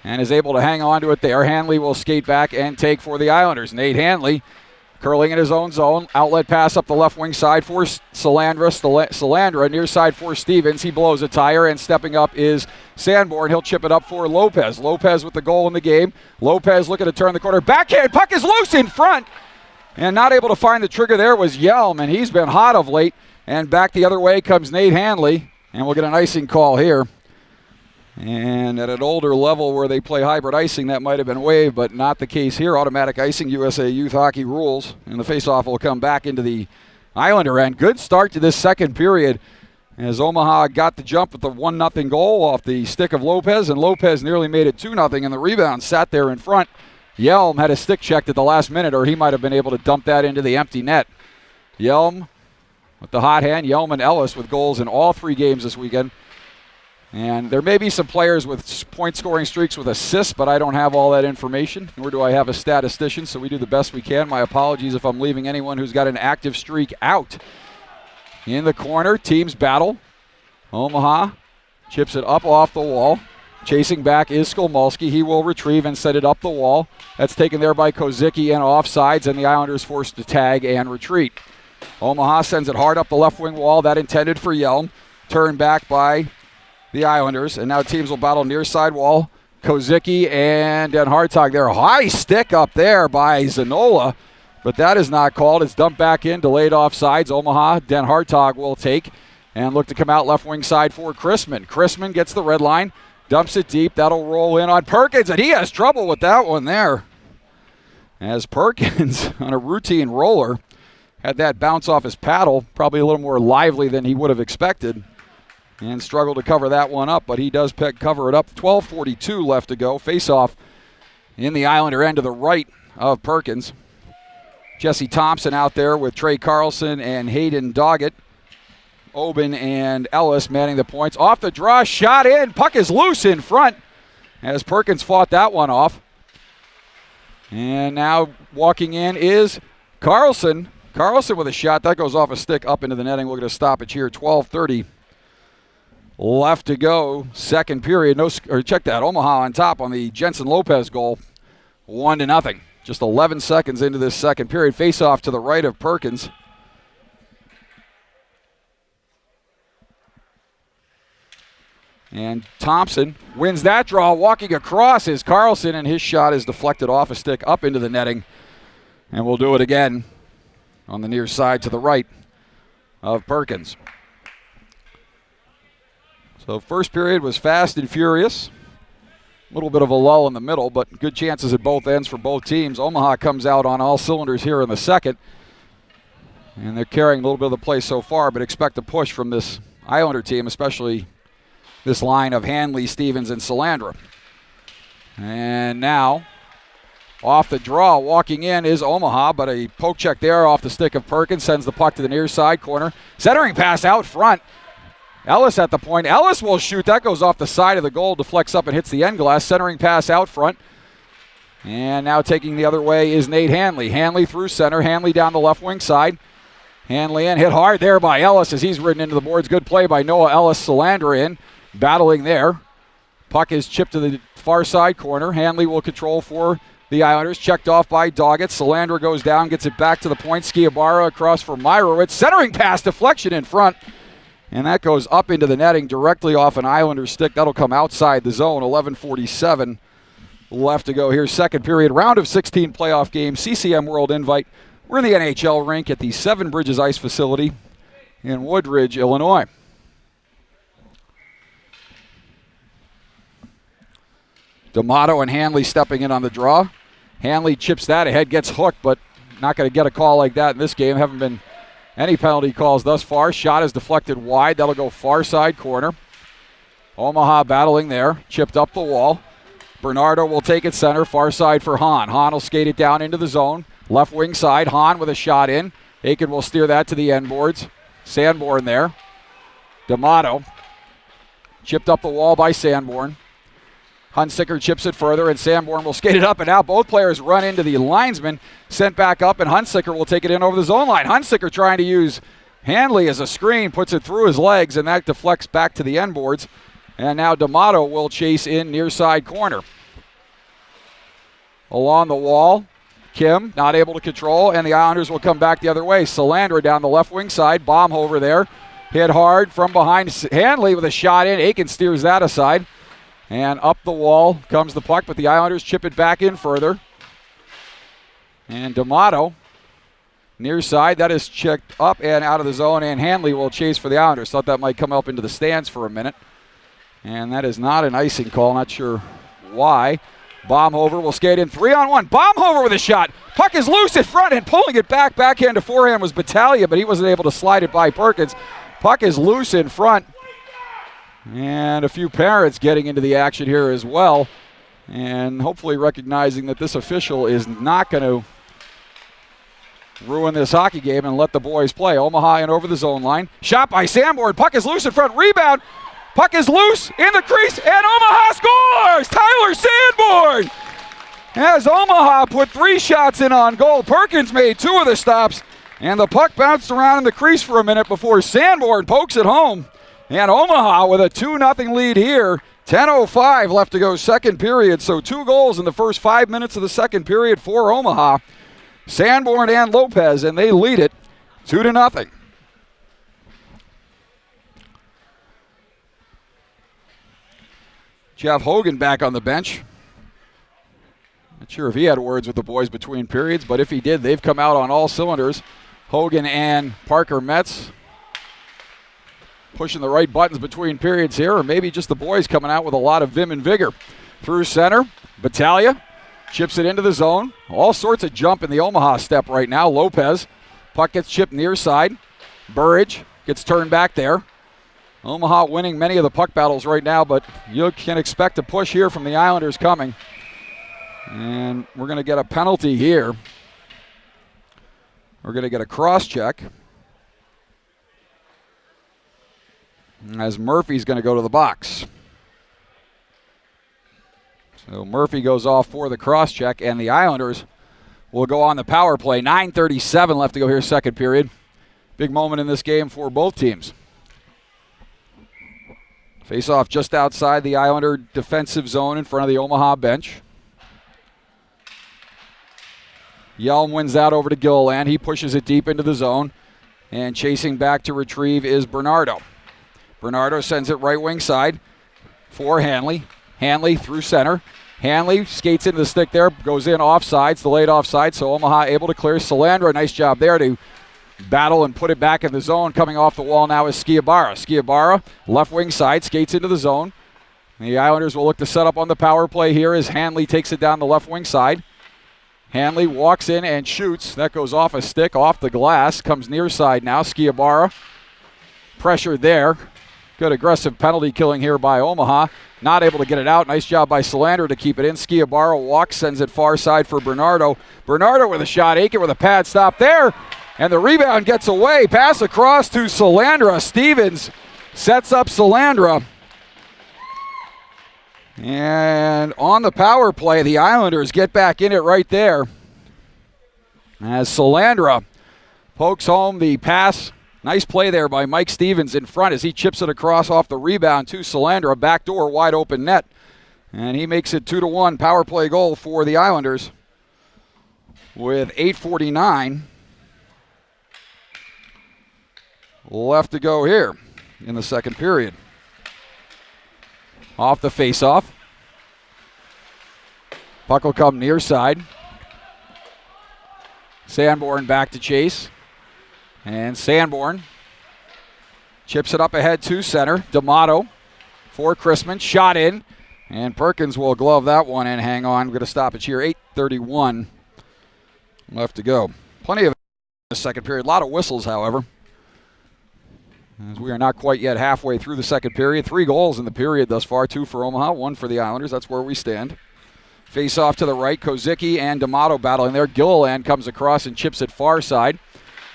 and is able to hang on to it there. Hanley will skate back and take for the Islanders. Nate Hanley curling in his own zone. Outlet pass up the left wing side for Salandra. Salandra near side for Stevens. He blows a tire, and stepping up is Sanborn. He'll chip it up for Lopez. Lopez with the goal in the game. Lopez looking to turn the corner. Backhand, puck is loose in front. And not able to find the trigger there was Yelm, and he's been hot of late. And back the other way comes Nate Hanley, and we'll get an icing call here. And at an older level where they play hybrid icing, that might have been waived, but not the case here. Automatic icing, USA Youth Hockey rules, and the faceoff will come back into the Islander end. Good start to this second period as Omaha got the jump with the 1-0 goal off the stick of Lopez, and Lopez nearly made it 2-0, and the rebound sat there in front. Yelm had a stick checked at the last minute, or he might have been able to dump that into the empty net. Yelm with the hot hand. Yelm and Ellis with goals in all 3 games this weekend. And there may be some players with point-scoring streaks with assists, but I don't have all that information, nor do I have a statistician, so we do the best we can. My apologies if I'm leaving anyone who's got an active streak out. In the corner, teams battle. Omaha chips it up off the wall. Chasing back is Skolmulski. He will retrieve and set it up the wall. That's taken there by Kozicki and offsides, and the Islanders forced to tag and retreat. Omaha sends it hard up the left wing wall. That intended for Yelm. Turned back by the Islanders, and now teams will battle near side wall. Kozicki and Den Hartog there. High stick up there by Zanola, but that is not called. It's dumped back in, delayed offsides. Omaha, Den Hartog will take and look to come out left wing side for Chrisman. Chrisman gets the red line, dumps it deep. That'll roll in on Perkins, and he has trouble with that one there. As Perkins, on a routine roller, had that bounce off his paddle, probably a little more lively than he would have expected, and struggled to cover that one up, but he does cover it up. 12:42 left to go. Face-off in the Islander end to the right of Perkins. Jesse Thompson out there with Trey Carlson and Hayden Doggett. Oben and Ellis manning the points. Off the draw, shot in. Puck is loose in front as Perkins fought that one off. And now walking in is Carlson. Carlson with a shot. That goes off a stick up into the netting. We'll get a stoppage here. 12:30 left to go. Second period. Check that. Omaha on top on the Jensen Lopez goal. 1-0. Just 11 seconds into this second period. Face off to the right of Perkins. And Thompson wins that draw. Walking across is Carlson, and his shot is deflected off a stick up into the netting. And we'll do it again on the near side to the right of Perkins. So first period was fast and furious. A little bit of a lull in the middle, but good chances at both ends for both teams. Omaha comes out on all cylinders here in the second. And they're carrying a little bit of the play so far, but expect a push from this Islander team, especially this line of Hanley, Stevens, and Salandra. And now, off the draw, walking in is Omaha, but a poke check there off the stick of Perkins, sends the puck to the near side corner. Centering pass out front. Ellis at the point. Ellis will shoot. That goes off the side of the goal, deflects up and hits the end glass. Centering pass out front. And now taking the other way is Nate Hanley. Hanley through center. Hanley down the left wing side. Hanley in. Hit hard there by Ellis as he's ridden into the boards. Good play by Noah Ellis. Salandra in. Battling there. Puck is chipped to the far side corner. Hanley will control for the Islanders. Checked off by Doggett. Salandra goes down, gets it back to the point. Skiabara across for Myrowitz. Centering pass, deflection in front. And that goes up into the netting directly off an Islander stick. That'll come outside the zone. 11:47 left to go here. Second period, round of 16 playoff game. CCM World Invite. We're in the NHL rink at the Seven Bridges Ice Facility in Woodridge, Illinois. D'Amato and Hanley stepping in on the draw. Hanley chips that ahead, gets hooked, but not going to get a call like that in this game. Haven't been any penalty calls thus far. Shot is deflected wide. That'll go far side corner. Omaha battling there. Chipped up the wall. Bernardo will take it center. Far side for Hahn. Hahn will skate it down into the zone. Left wing side. Hahn with a shot in. Aiken will steer that to the end boards. Sanborn there. D'Amato. Chipped up the wall by Sanborn. Hunsicker chips it further, and Sanborn will skate it up and out. Both players run into the linesman, sent back up, and Hunsicker will take it in over the zone line. Hunsicker trying to use Hanley as a screen, puts it through his legs, and that deflects back to the end boards. And now D'Amato will chase in near side corner. Along the wall, Kim not able to control, and the Islanders will come back the other way. Salandra down the left wing side, Baumhover there. Hit hard from behind Hanley with a shot in. Aiken steers that aside. And up the wall comes the puck, but the Islanders chip it back in further. And D'Amato, near side, that is checked up and out of the zone, and Hanley will chase for the Islanders. Thought that might come up into the stands for a minute. And that is not an icing call, not sure why. Baumhover will skate in 3-on-1. Baumhover with a shot. Puck is loose in front, and pulling it back, backhand to forehand was Battaglia, but he wasn't able to slide it by Perkins. Puck is loose in front. And a few parents getting into the action here as well, and hopefully recognizing that this official is not going to ruin this hockey game and let the boys play. Omaha in over the zone line. Shot by Sanborn. Puck is loose in front. Rebound. Puck is loose in the crease, and Omaha scores! Tyler Sanborn! As Omaha put 3 shots in on goal, Perkins made 2 of the stops, and the puck bounced around in the crease for a minute before Sanborn pokes it home. And Omaha with a 2-0 lead here. 10:05 left to go second period, so 2 goals in the first 5 minutes of the second period for Omaha. Sanborn and Lopez, and they lead it 2-0. Jeff Hogan back on the bench. Not sure if he had words with the boys between periods, but if he did, they've come out on all cylinders. Hogan and Parker Metz pushing the right buttons between periods here, or maybe just the boys coming out with a lot of vim and vigor. Through center, Battaglia chips it into the zone. All sorts of jump in the Omaha step right now. Lopez, puck gets chipped near side. Burridge gets turned back there. Omaha winning many of the puck battles right now, but you can expect a push here from the Islanders coming. And we're going to get a penalty here. We're going to get a cross check, as Murphy's going to go to the box. So Murphy goes off for the cross check, and the Islanders will go on the power play. 9:37 left to go here, second period. Big moment in this game for both teams. Face off just outside the Islander defensive zone in front of the Omaha bench. Yelm wins that over to Gilliland. He pushes it deep into the zone, and chasing back to retrieve is Bernardo. Bernardo sends it right wing side for Hanley. Hanley through center. Hanley skates into the stick there, goes in offsides, delayed offside, so Omaha able to clear. Salandra, nice job there to battle and put it back in the zone. Coming off the wall now is Skiabara. Skiabara, left wing side, skates into the zone. The Islanders will look to set up on the power play here as Hanley takes it down the left wing side. Hanley walks in and shoots. That goes off a stick, off the glass. Comes near side now. Skiabara. Pressure there. Good aggressive penalty killing here by Omaha. Not able to get it out. Nice job by Salandra to keep it in. Skiabara walks, sends it far side for Bernardo. Bernardo with a shot. Aiken with a pad stop there. And the rebound gets away. Pass across to Salandra. Stevens sets up Salandra. And on the power play, the Islanders get back in it right there. As Salandra pokes home the pass. Nice play there by Mike Stevens in front as he chips it across off the rebound to Salandra. Backdoor wide open net. And he makes it 2-1 power play goal for the Islanders with 8:49 left to go here in the second period. Off the faceoff. Puck will come near side. Sanborn back to chase. And Sanborn chips it up ahead to center. D'Amato for Chrisman. Shot in. And Perkins will glove that one and hang on. We're going to stop it here. 8:31 left to go. Plenty of in the second period. A lot of whistles, however, as we are not quite yet halfway through the second period. 3 goals in the period thus far. 2 for Omaha, 1 for the Islanders. That's where we stand. Face off to the right. Kozicki and D'Amato battling there. Gilliland comes across and chips it far side.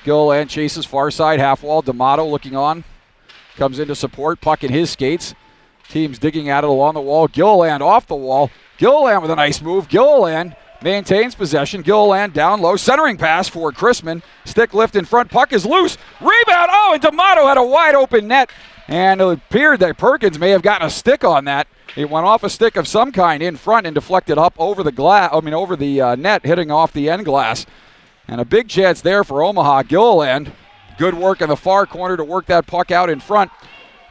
Gilliland chases far side half wall. D'Amato looking on. Comes in to support. Puck in his skates. Team's digging at it along the wall. Gilliland off the wall. Gilliland with a nice move. Gilliland maintains possession. Gilliland down low. Centering pass for Chrisman. Stick lift in front. Puck is loose. Rebound. Oh, and D'Amato had a wide open net. And it appeared that Perkins may have gotten a stick on that. It went off a stick of some kind in front and deflected up over the over the net, hitting off the end glass. And a big chance there for Omaha. Gilliland, good work in the far corner to work that puck out in front.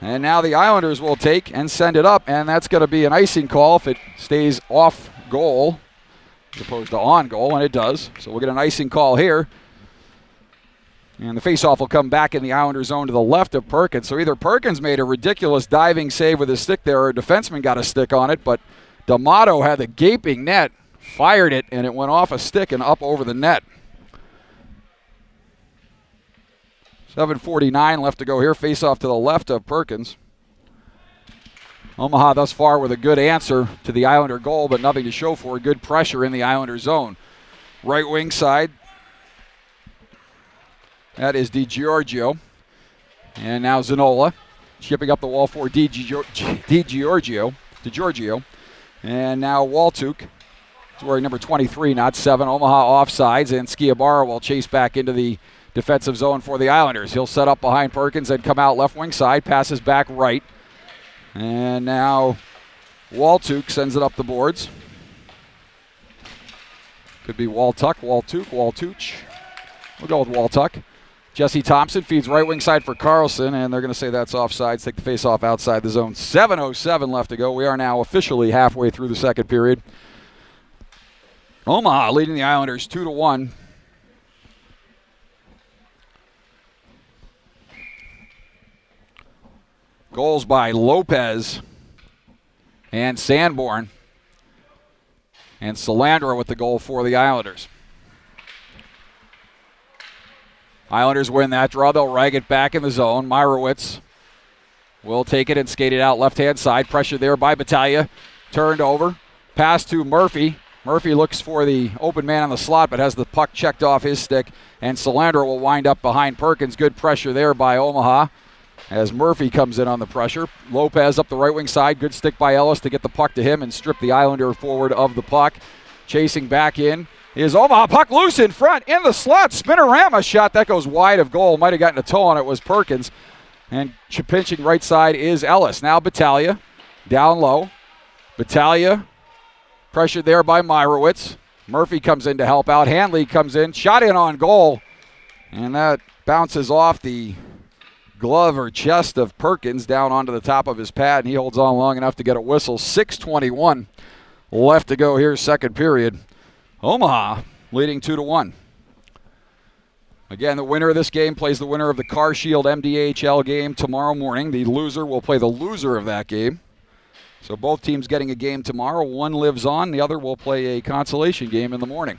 And now the Islanders will take and send it up, and that's going to be an icing call if it stays off goal as opposed to on goal, and it does. So we'll get an icing call here. And the faceoff will come back in the Islander zone to the left of Perkins. So either Perkins made a ridiculous diving save with his stick there, or a defenseman got a stick on it, but D'Amato had the gaping net, fired it, and it went off a stick and up over the net. 7:49 left to go here. Faceoff to the left of Perkins. Omaha thus far with a good answer to the Islander goal, but nothing to show for it. Good pressure in the Islander zone. Right wing side. That is DiGiorgio. And now Zanola. Shipping up the wall for DiGiorgio. And now Waltuk is wearing number 23, not 7. Omaha offsides, and Skiabara will chase back into the defensive zone for the Islanders. He'll set up behind Perkins and come out left wing side, passes back right. And now Waltuk sends it up the boards. Could be Waltuch. We'll go with Waltuch. Jesse Thompson feeds right wing side for Carlson, and they're going to say that's offsides. Take the face off outside the zone. 7:07 left to go. We are now officially halfway through the second period. Omaha leading the Islanders 2-1. Goals by Lopez and Sanborn. And Salandra with the goal for the Islanders. Islanders win that draw. They'll rag it back in the zone. Myrowitz will take it and skate it out left-hand side. Pressure there by Battaglia. Turned over. Pass to Murphy. Murphy looks for the open man on the slot, but has the puck checked off his stick. And Salandra will wind up behind Perkins. Good pressure there by Omaha as Murphy comes in on the pressure. Lopez up the right wing side. Good stick by Ellis to get the puck to him and strip the Islander forward of the puck. Chasing back in is Omaha. Puck loose in front, in the slot. Spinorama shot. That goes wide of goal. Might have gotten a toe on it. Was Perkins. And pinching right side is Ellis. Now Battaglia down low. Battaglia pressured there by Myrowitz. Murphy comes in to help out. Hanley comes in. Shot in on goal. And that bounces off the glove or chest of Perkins down onto the top of his pad, and he holds on long enough to get a whistle. 6:21 left to go here, second period. Omaha leading 2-1. Again, the winner of this game plays the winner of the Car Shield MDHL game tomorrow morning. The loser will play the loser of that game. So both teams getting a game tomorrow. One lives on, the other will play a consolation game in the morning.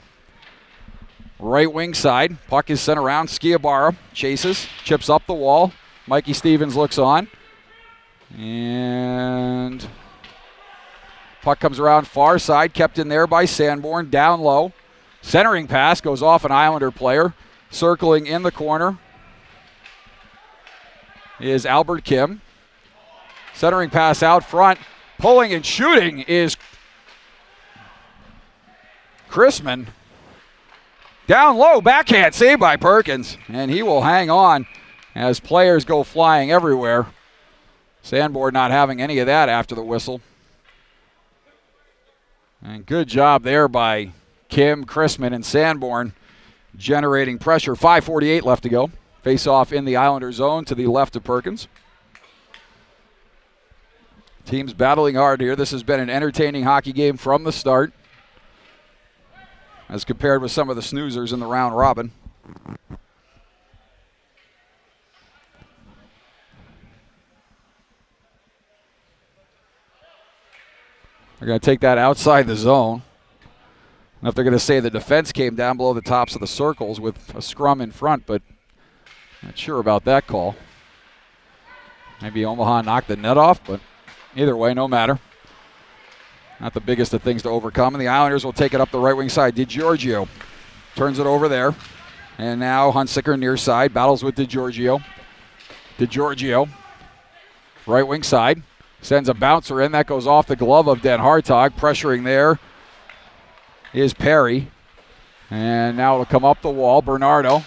Right wing side, puck is sent around. Skiabara chases, chips up the wall. Mikey Stevens looks on. And puck comes around far side, kept in there by Sanborn, down low. Centering pass goes off an Islander player. Circling in the corner is Albert Kim. Centering pass out front. Pulling and shooting is Chrisman. Down low, backhand save by Perkins. And he will hang on as players go flying everywhere. Sanborn not having any of that after the whistle. And good job there by Kim, Chrisman, and Sanborn generating pressure. 5:48 left to go. Face off in the Islander zone to the left of Perkins. Teams battling hard here. This has been an entertaining hockey game from the start as compared with some of the snoozers in the round robin. They're going to take that outside the zone. I don't know if they're going to say the defense came down below the tops of the circles with a scrum in front, but not sure about that call. Maybe Omaha knocked the net off, but either way, no matter. Not the biggest of things to overcome. And the Islanders will take it up the right wing side. DiGiorgio turns it over there. And now Hunsicker near side. Battles with DiGiorgio. DiGiorgio, right wing side. Sends a bouncer in. That goes off the glove of Den Hartog. Pressuring there is Perry. And now it'll come up the wall. Bernardo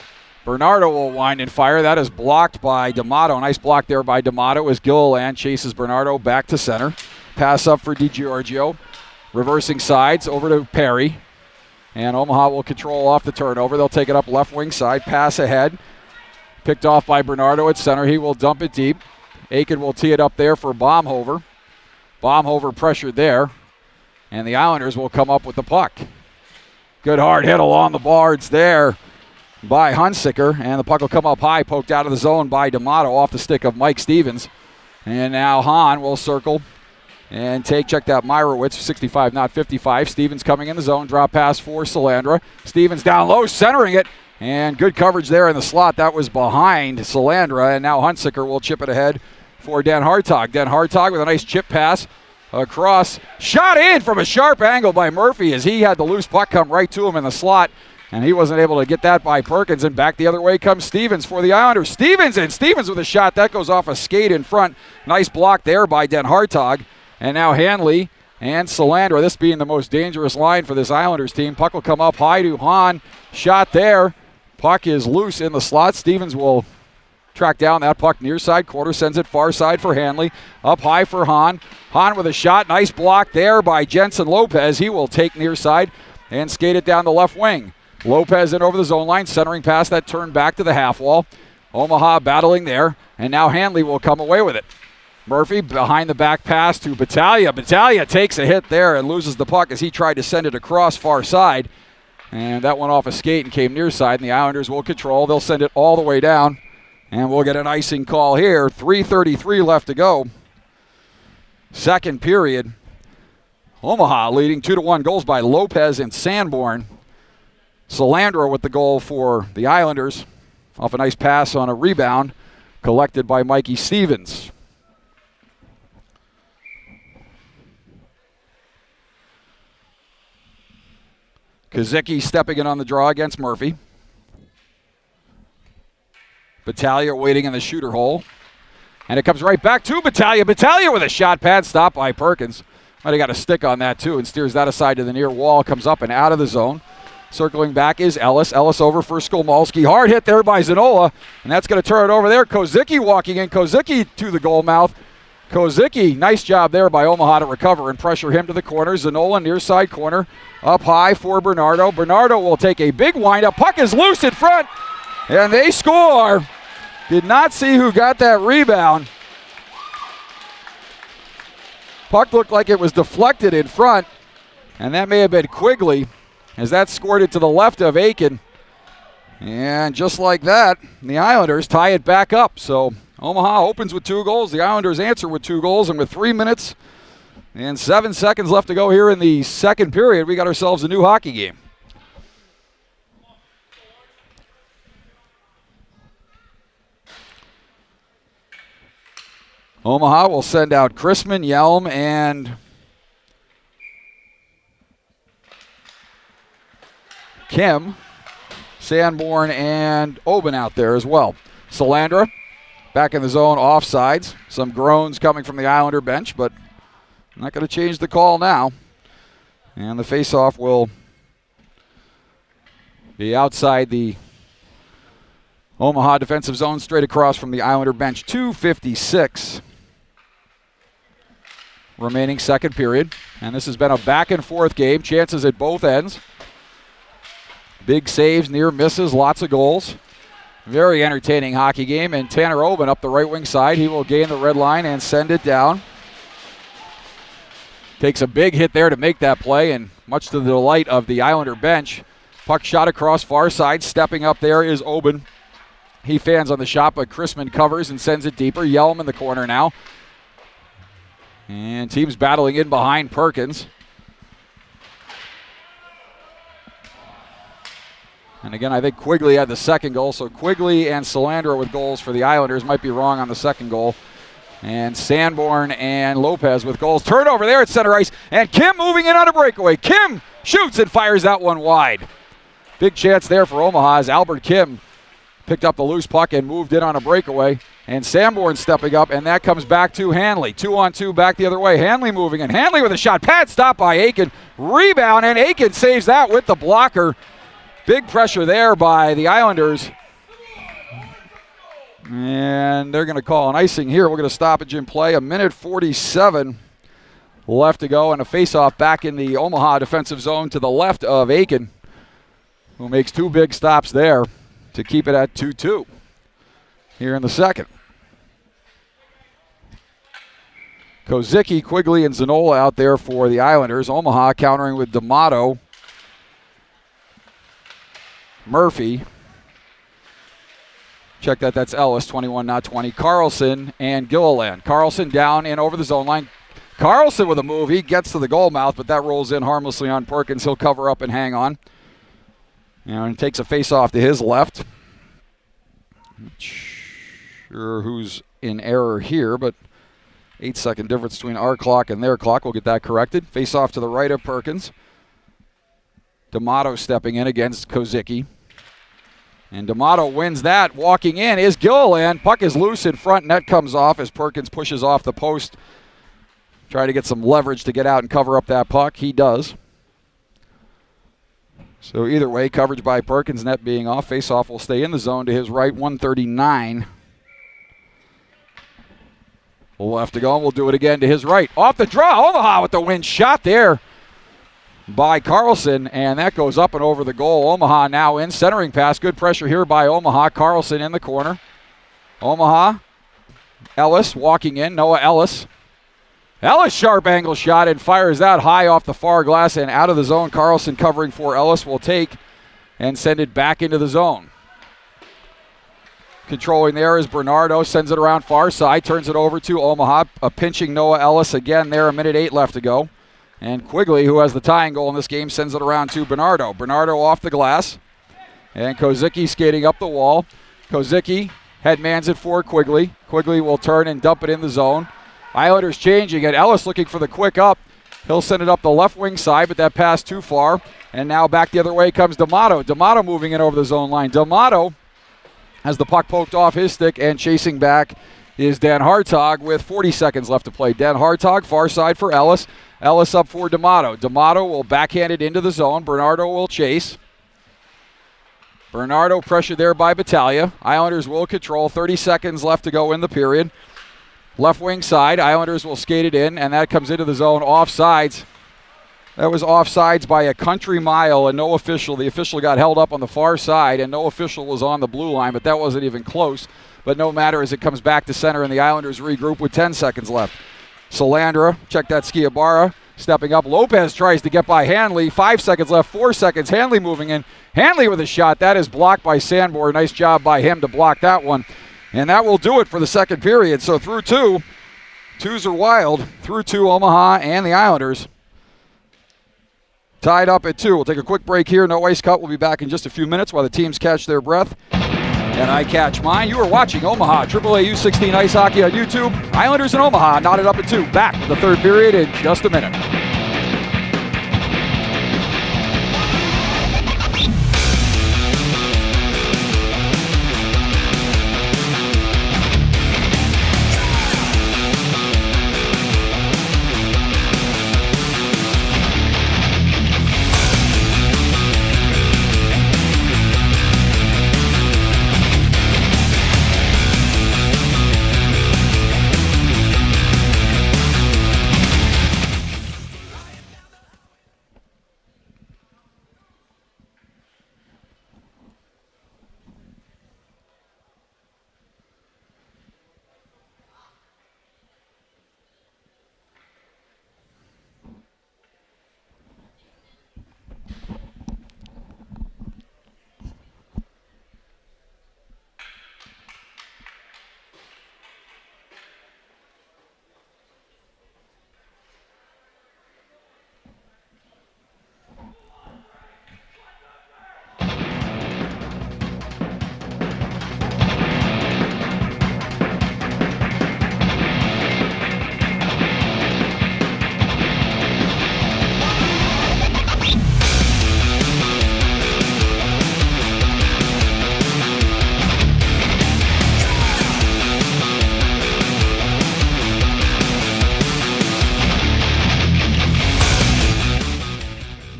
will wind and fire. That is blocked by D'Amato. Nice block there by D'Amato as Gilliland chases Bernardo back to center. Pass up for DiGiorgio. Reversing sides over to Perry. And Omaha will control off the turnover. They'll take it up left wing side. Pass ahead. Picked off by Bernardo at center. He will dump it deep. Aiken will tee it up there for Baumhover. Baumhover pressured there. And the Islanders will come up with the puck. Good hard hit along the boards there by Hunsicker. And the puck will come up high, poked out of the zone by D'Amato off the stick of Mike Stevens. And now Hahn will circle and check that Myrowitz, 65, not 55. Stevens coming in the zone, drop pass for Salandra. Stevens down low, centering it. And good coverage there in the slot. That was behind Salandra. And now Hunsicker will chip it ahead for Den Hartog. Den Hartog with a nice chip pass across. Shot in from a sharp angle by Murphy as he had the loose puck come right to him in the slot. And he wasn't able to get that by Perkins, and back the other way comes Stevens for the Islanders. Stevens with a shot. That goes off a skate in front. Nice block there by Den Hartog. And now Hanley and Salandra, this being the most dangerous line for this Islanders team. Puck will come up high to Hahn. Shot there. Puck is loose in the slot. Stevens will track down that puck near side corner, sends it far side for Hanley. Up high for Hahn. Hahn with a shot. Nice block there by Jensen Lopez. He will take near side and skate it down the left wing. Lopez in over the zone line, centering past that turn back to the half wall. Omaha battling there, and now Hanley will come away with it. Murphy behind the back pass to Battaglia. Battaglia takes a hit there and loses the puck as he tried to send it across far side. And that went off a skate and came near side, and the Islanders will control. They'll send it all the way down, and we'll get an icing call here. 3:33 left to go. Second period. Omaha leading 2-1, goals by Lopez and Sanborn. Salandra with the goal for the Islanders off a nice pass on a rebound collected by Mikey Stevens. Kozicki stepping in on the draw against Murphy. Battaglia waiting in the shooter hole. And it comes right back to Battaglia. Battaglia with a shot pad stopped by Perkins. Might have got a stick on that too and steers that aside to the near wall. Comes up and out of the zone. Circling back is Ellis. Ellis over for Skolmalski. Hard hit there by Zanola, and that's going to turn it over there. Kozicki walking in. Kozicki to the goal mouth. Kozicki, nice job there by Omaha to recover and pressure him to the corner. Zanola near side corner. Up high for Bernardo. Bernardo will take a big windup. Puck is loose in front, and they score. Did not see who got that rebound. Puck looked like it was deflected in front, and that may have been Quigley, as that scored it to the left of Aiken. And just like that, the Islanders tie it back up. So Omaha opens with 2 goals. The Islanders answer with 2 goals. And with 3 minutes and 7 seconds left to go here in the second period, we got ourselves a new hockey game. Omaha will send out Chrisman, Yelm, and Kim, Sanborn, and Oben out there as well. Salandra back in the zone, offsides. Some groans coming from the Islander bench, but not going to change the call now. And the faceoff will be outside the Omaha defensive zone, straight across from the Islander bench. 2:56 remaining second period. And this has been a back and forth game. Chances at both ends. Big saves, near misses, lots of goals. Very entertaining hockey game. And Tanner Oben up the right wing side. He will gain the red line and send it down. Takes a big hit there to make that play, and much to the delight of the Islander bench. Puck shot across far side. Stepping up there is Oben. He fans on the shot, but Chrisman covers and sends it deeper. Yelm in the corner now. And teams battling in behind Perkins. And again, I think Quigley had the second goal, so Quigley and Salandra with goals for the Islanders. Might be wrong on the second goal. And Sanborn and Lopez with goals. Turnover there at center ice, and Kim moving in on a breakaway. Kim shoots and fires that one wide. Big chance there for Omaha as Albert Kim picked up the loose puck and moved in on a breakaway. And Sanborn stepping up, and that comes back to Hanley. 2-on-2 back the other way. Hanley moving in. Hanley with a shot. Pad stop by Aiken. Rebound, and Aiken saves that with the blocker. Big pressure there by the Islanders. And they're going to call an icing here. We're going to stoppage in play. 1:47 left to go, and a faceoff back in the Omaha defensive zone to the left of Aiken, who makes 2 big stops there to keep it at 2-2 here in the second. Kozicki, Quigley, and Zanola out there for the Islanders. Omaha countering with D'Amato, Murphy. Check that, that's Ellis, 21, not 20. Carlson and Gilliland. Carlson down and over the zone line. Carlson with a move. He gets to the goal mouth, but that rolls in harmlessly on Perkins. He'll cover up and hang on. And takes a face-off to his left. Not sure who's in error here, but 8-second difference between our clock and their clock. We'll get that corrected. Face-off to the right of Perkins. D'Amato stepping in against Kozicki. And D'Amato wins that. Walking in is Gilliland. Puck is loose in front. Net comes off as Perkins pushes off the post. Try to get some leverage to get out and cover up that puck. He does. So either way, coverage by Perkins, net being off. Faceoff will stay in the zone to his right, 139. Left to go, and we'll do it again to his right. Off the draw, Omaha with the win shot there by Carlson, and that goes up and over the goal. Omaha now in, centering pass. Good pressure here by Omaha. Carlson in the corner. Omaha, Ellis walking in, Noah Ellis. Ellis sharp angle shot and fires that high off the far glass and out of the zone. Carlson covering for Ellis will take and send it back into the zone. Controlling there is Bernardo, sends it around far side, turns it over to Omaha. Pinching Noah Ellis again there, 1:08 left to go. And Quigley, who has the tying goal in this game, sends it around to Bernardo. Bernardo off the glass. And Kozicki skating up the wall. Kozicki headmans it for Quigley. Quigley will turn and dump it in the zone. Islanders changing it. Ellis looking for the quick up. He'll send it up the left wing side, but that pass too far. And now back the other way comes D'Amato. D'Amato moving in over the zone line. D'Amato has the puck poked off his stick, and chasing back is Dan Hartog with 40 seconds left to play. Dan Hartog, far side for Ellis. Ellis up for D'Amato. D'Amato will backhand it into the zone. Bernardo will chase. Bernardo pressured there by Battaglia. Islanders will control. 30 seconds left to go in the period. Left wing side, Islanders will skate it in, and that comes into the zone. Offsides. That was offsides by a country mile and no official. The official got held up on the far side, and no official was on the blue line, but that wasn't even close. But no matter as it comes back to center, and the Islanders regroup with 10 seconds left. Salandra, check that Skiabara, stepping up. Lopez tries to get by Hanley. 5 seconds left, 4 seconds. Hanley moving in. Hanley with a shot. That is blocked by Sandborn. Nice job by him to block that one. And that will do it for the second period. So through two, twos are wild. Through two, Omaha and the Islanders tied up at 2. We'll take a quick break here. No ice cut. We'll be back in just a few minutes while the teams catch their breath. And I catch mine. You are watching Omaha AAA U16 Ice Hockey on YouTube. Islanders in Omaha knotted up at 2. Back with the third period in just a minute.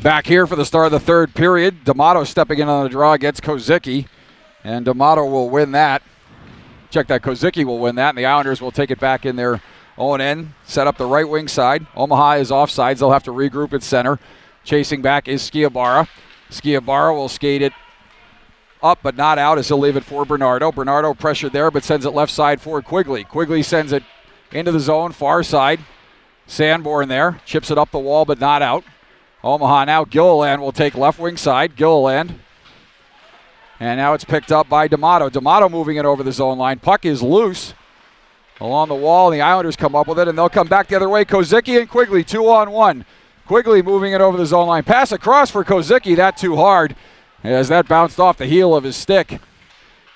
Back here for the start of the third period. D'Amato stepping in on the draw against Kozicki, and D'Amato will win that. Check that, Kozicki will win that, and the Islanders will take it back in their own end, set up the right wing side. Omaha is offsides. They'll have to regroup at center. Chasing back is Skiabara. Skiabara will skate it up but not out as he'll leave it for Bernardo. Bernardo pressured there but sends it left side for Quigley. Quigley sends it into the zone, far side. Sandborn there, chips it up the wall but not out. Omaha now, Gilliland will take left wing side. Gilliland. And now it's picked up by D'Amato. D'Amato moving it over the zone line. Puck is loose along the wall, and the Islanders come up with it, and they'll come back the other way. Kozicki and Quigley, 2-on-1. Quigley moving it over the zone line. Pass across for Kozicki, that too hard, as that bounced off the heel of his stick.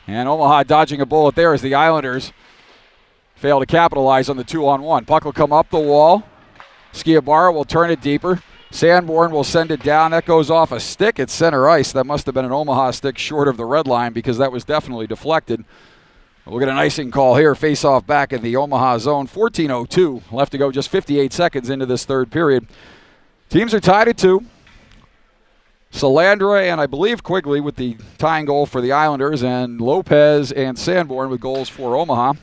And Omaha dodging a bullet there as the Islanders fail to capitalize on the 2-on-1. Puck will come up the wall. Skiabara will turn it deeper. Sanborn will send it down. That goes off a stick at center ice. That must have been an Omaha stick short of the red line because that was definitely deflected. We'll get an icing call here. Face-off back in the Omaha zone. 14:02 left to go, just 58 seconds into this third period. Teams are tied at 2. Salandra and I believe Quigley with the tying goal for the Islanders, and Lopez and Sanborn with goals for Omaha.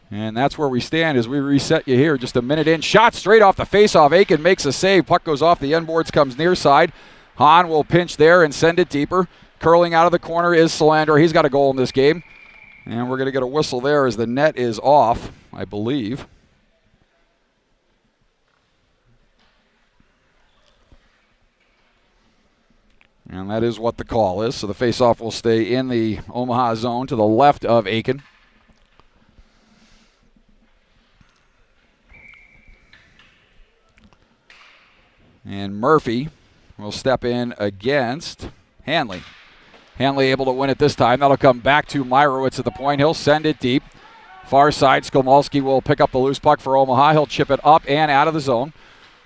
And that's where we stand as we reset you here. Just a minute in. Shot straight off the face-off. Aiken makes a save. Puck goes off the end boards, comes near side. Hahn will pinch there and send it deeper. Curling out of the corner is Salandra. He's got a goal in this game. And we're going to get a whistle there as the net is off, I believe. And that is what the call is. So the face-off will stay in the Omaha zone to the left of Aiken. And Murphy will step in against Hanley. Hanley able to win it this time. That'll come back to Myrowitz at the point. He'll send it deep. Far side, Skolmalski will pick up the loose puck for Omaha. He'll chip it up and out of the zone.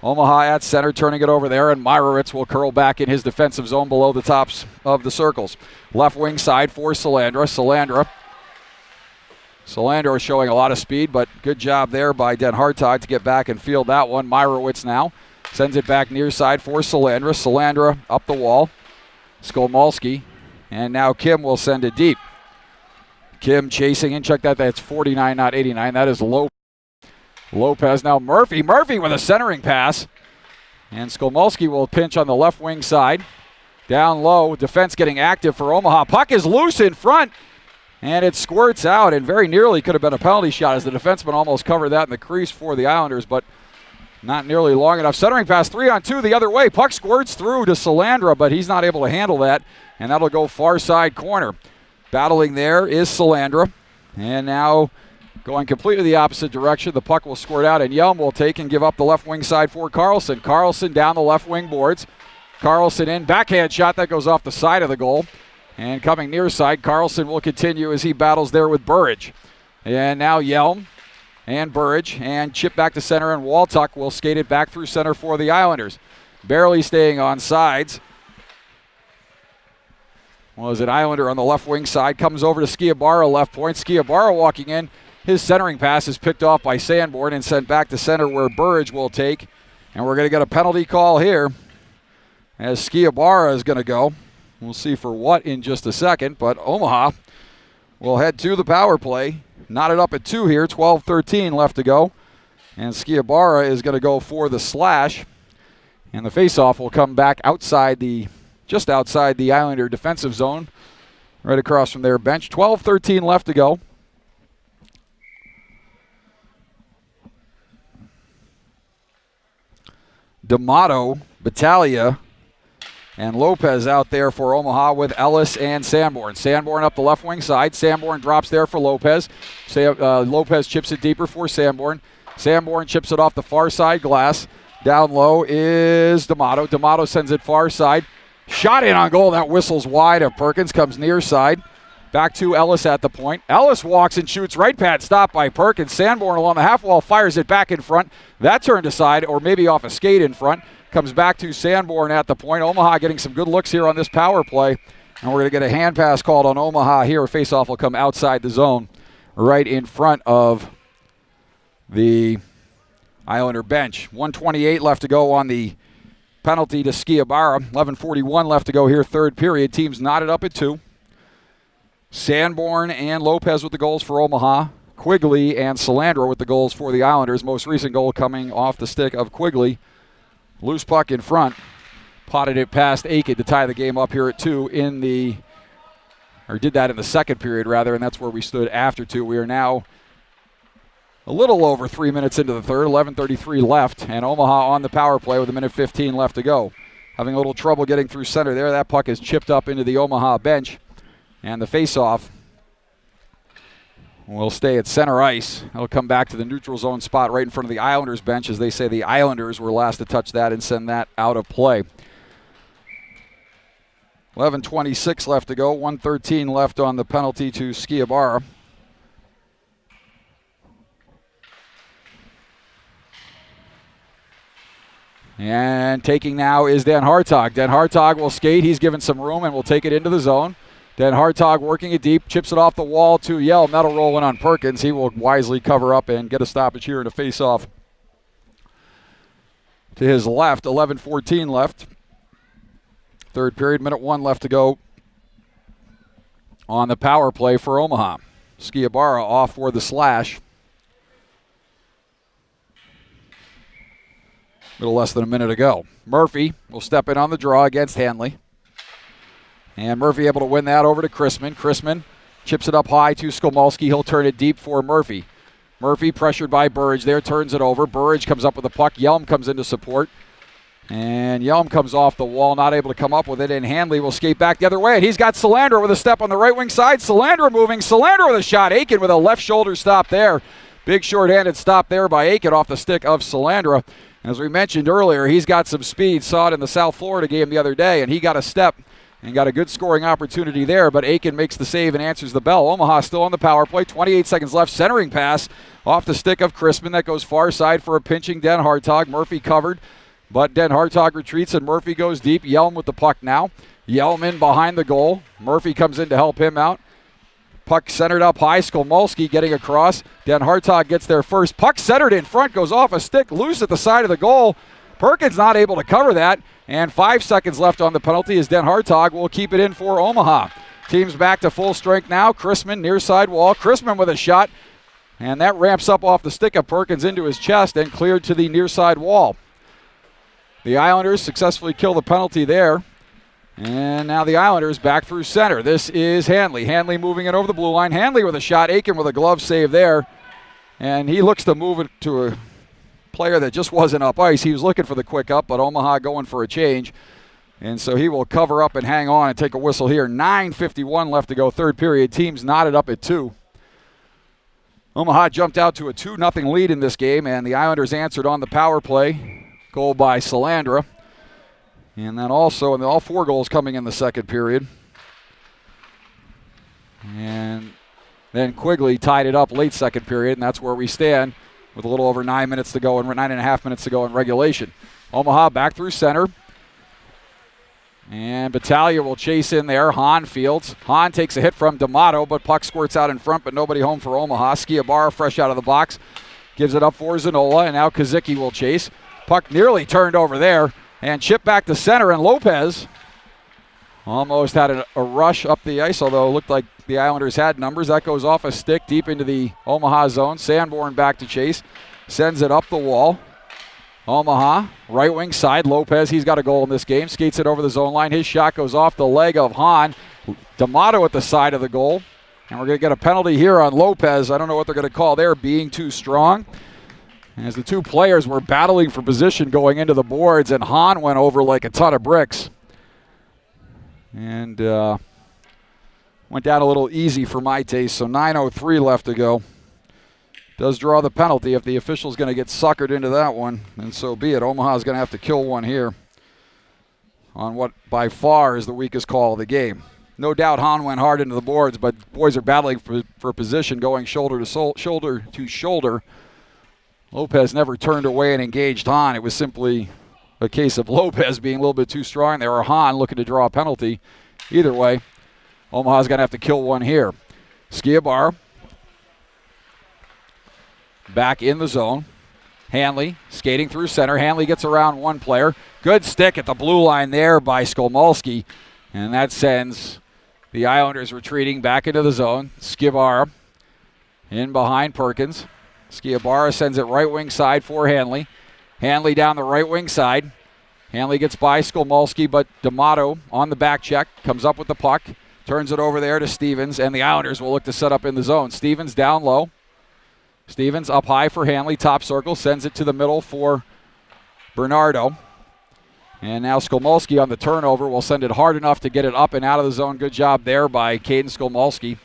Omaha at center, turning it over there, and Myrowitz will curl back in his defensive zone below the tops of the circles. Left wing side for Salandra. Salandra showing a lot of speed, but good job there by Den Hartog to get back and field that one. Myrowitz now sends it back near side for Salandra. Salandra up the wall. Skolmalski, and now Kim will send it deep. Kim chasing in. Check that. That's 49, not 89. That is Lopez. Now Murphy with a centering pass. And Skolmalski will pinch on the left wing side. Down low, defense getting active for Omaha. Puck is loose in front, and it squirts out, and very nearly could have been a penalty shot as the defenseman almost covered that in the crease for the Islanders, but not nearly long enough. Centering pass, 3-on-2 the other way. Puck squirts through to Salandra, but he's not able to handle that, and that'll go far side corner. Battling there is Salandra, and now going completely the opposite direction. The puck will squirt out, and Yelm will take and give up the left wing side for Carlson. Carlson down the left wing boards. Carlson in, backhand shot that goes off the side of the goal. And coming near side, Carlson will continue as he battles there with Burridge. And now Yelm and Burridge, and chip back to center, and Waltuck will skate it back through center for the Islanders. Barely staying on sides was an Islander on the left wing side. Comes over to Skiabara, left point. Skiabara walking in. His centering pass is picked off by Sanborn and sent back to center where Burridge will take. And we're going to get a penalty call here as Skiabara is going to go. We'll see for what in just a second, but Omaha will head to the power play. Knotted up at 2 here, 12:13 left to go. And Skiabara is going to go for the slash. And the faceoff will come back just outside the Islander defensive zone, right across from their bench. 12:13 left to go. D'Amato, Battaglia, and Lopez out there for Omaha with Ellis and Sanborn. Sanborn up the left wing side. Sanborn drops there for Lopez. Lopez chips it deeper for Sanborn. Sanborn chips it off the far side glass. Down low is D'Amato. D'Amato sends it far side. Shot in on goal. That whistles wide of Perkins. Comes near side. Back to Ellis at the point. Ellis walks and shoots. Right pad stopped by Perkins. Sanborn along the half wall fires it back in front. That turned aside, or maybe off a skate in front. Comes back to Sanborn at the point. Omaha getting some good looks here on this power play. And we're going to get a hand pass called on Omaha here. A faceoff will come outside the zone right in front of the Islander bench. 1:28 left to go on the penalty to Skiabara. 11:41 left to go here, third period. Teams knotted up at 2. Sanborn and Lopez with the goals for Omaha. Quigley and Salandra with the goals for the Islanders. Most recent goal coming off the stick of Quigley. Loose puck in front. Potted it past Aiken to tie the game up here at 2 did that in the second period rather, and that's where we stood after 2. We are now a little over 3 minutes into the third, 11:33 left, and Omaha on the power play with 1:15 left to go. Having a little trouble getting through center there. That puck is chipped up into the Omaha bench. And the faceoff will stay at center ice. It'll come back to the neutral zone spot right in front of the Islanders bench, as they say the Islanders were last to touch that and send that out of play. 11:26 left to go. 1:13 left on the penalty to Skiabara. And taking now is Dan Hartog. Dan Hartog will skate. He's given some room and will take it into the zone. Dan Hartog working it deep, chips it off the wall to Yelm. That'll roll in on Perkins. He will wisely cover up and get a stoppage here in a face-off. To his left, 11:14 left. Third period, minute 1 left to go on the power play for Omaha. Skiabara off for the slash. Little less than a minute to go. Murphy will step in on the draw against Hanley. And Murphy able to win that over to Chrisman. Chrisman chips it up high to Skolmolsky. He'll turn it deep for Murphy. Murphy pressured by Burridge there, turns it over. Burridge comes up with the puck. Yelm comes into support. And Yelm comes off the wall, not able to come up with it. And Hanley will skate back the other way. And he's got Salandra with a step on the right wing side. Salandra moving. Salandra with a shot. Aiken with a left shoulder stop there. Big short-handed stop there by Aiken off the stick of Salandra. As we mentioned earlier, he's got some speed. Saw it in the South Florida game the other day, and he got a step and got a good scoring opportunity there, but Aiken makes the save and answers the bell. Omaha still on the power play. 28 seconds left. Centering pass off the stick of Crispin. That goes far side for a pinching Den Hartog. Murphy covered, but Den Hartog retreats, and Murphy goes deep. Yelm with the puck now. Yelm in behind the goal. Murphy comes in to help him out. Puck centered up high. Skolmolsky getting across. Dan Hartog gets there first. Puck centered in front, goes off a stick, loose at the side of the goal. Perkins not able to cover that. And 5 seconds left on the penalty as Dan Hartog will keep it in for Omaha. Team's back to full strength now. Chrisman near side wall. Chrisman with a shot. And that ramps up off the stick of Perkins into his chest and cleared to the near side wall. The Islanders successfully kill the penalty there. And now the Islanders back through center. This is Hanley. Hanley moving it over the blue line. Hanley with a shot. Aiken with a glove save there. And he looks to move it to a player that just wasn't up ice. He was looking for the quick up, but Omaha going for a change. And so he will cover up and hang on and take a whistle here. 9:51 left to go, third period. Teams knotted up at 2. Omaha jumped out to a 2-0 lead in this game, and the Islanders answered on the power play. Goal by Salandra. And then also, and all 4 goals coming in the second period. And then Quigley tied it up late second period, and that's where we stand with a little over 9 minutes to go and 9.5 minutes to go in regulation. Omaha back through center. And Battaglia will chase in there. Hahn fields. Hahn takes a hit from D'Amato, but puck squirts out in front, but nobody home for Omaha. Skiabara fresh out of the box. Gives it up for Zanola, and now Kazicki will chase. Puck nearly turned over there. And chip back to center, and Lopez almost had a rush up the ice, although it looked like the Islanders had numbers. That goes off a stick deep into the Omaha zone. Sanborn back to chase. Sends it up the wall. Omaha, right wing side. Lopez, he's got a goal in this game. Skates it over the zone line. His shot goes off the leg of Hahn. D'Amato at the side of the goal. And we're going to get a penalty here on Lopez. I don't know what they're going to call there, being too strong. As the 2 players were battling for position going into the boards, and Hahn went over like a ton of bricks. And went down a little easy for my taste, so 9:03 left to go. Does draw the penalty. If the official's going to get suckered into that one, and so be it. Omaha's going to have to kill one here on what by far is the weakest call of the game. No doubt Hahn went hard into the boards, but boys are battling for position going shoulder to shoulder. Lopez never turned away and engaged Hahn. It was simply a case of Lopez being a little bit too strong there, or Hahn looking to draw a penalty. Either way, Omaha's going to have to kill one here. Skiabar back in the zone. Hanley skating through center. Hanley gets around one player. Good stick at the blue line there by Skolmolsky, and that sends the Islanders retreating back into the zone. Skiabar in behind Perkins. Skiabara sends it right wing side for Hanley. Hanley down the right wing side. Hanley gets by Skolmolsky, but D'Amato on the back check, comes up with the puck, turns it over there to Stevens, and the Islanders will look to set up in the zone. Stevens down low. Stevens up high for Hanley, top circle, sends it to the middle for Bernardo. And now Skolmolsky on the turnover will send it hard enough to get it up and out of the zone. Good job there by Caden Skolmolsky.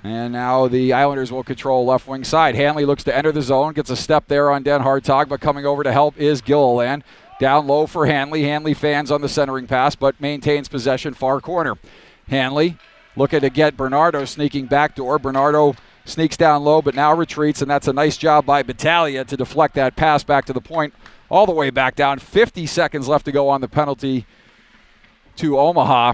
And now the Islanders will control left wing side. Hanley looks to enter the zone, gets a step there on Dan Hartog, but coming over to help is Gilliland. Down low for Hanley. Hanley fans on the centering pass, but maintains possession far corner. Hanley looking to get Bernardo sneaking backdoor. Bernardo sneaks down low, but now retreats, and that's a nice job by Battaglia to deflect that pass back to the point all the way back down. 50 seconds left to go on the penalty to Omaha,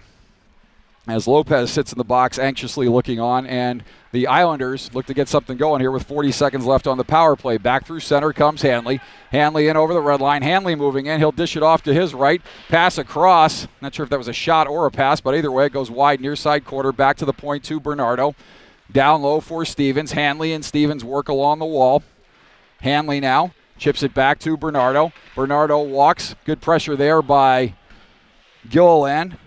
as Lopez sits in the box anxiously looking on, and the Islanders look to get something going here with 40 seconds left on the power play. Back through center comes Hanley. Hanley in over the red line. Hanley moving in. He'll dish it off to his right. Pass across. Not sure if that was a shot or a pass, but either way it goes wide near side quarter. Back to the point to Bernardo. Down low for Stevens. Hanley and Stevens work along the wall. Hanley now chips it back to Bernardo. Bernardo walks. Good pressure there by Gilliland.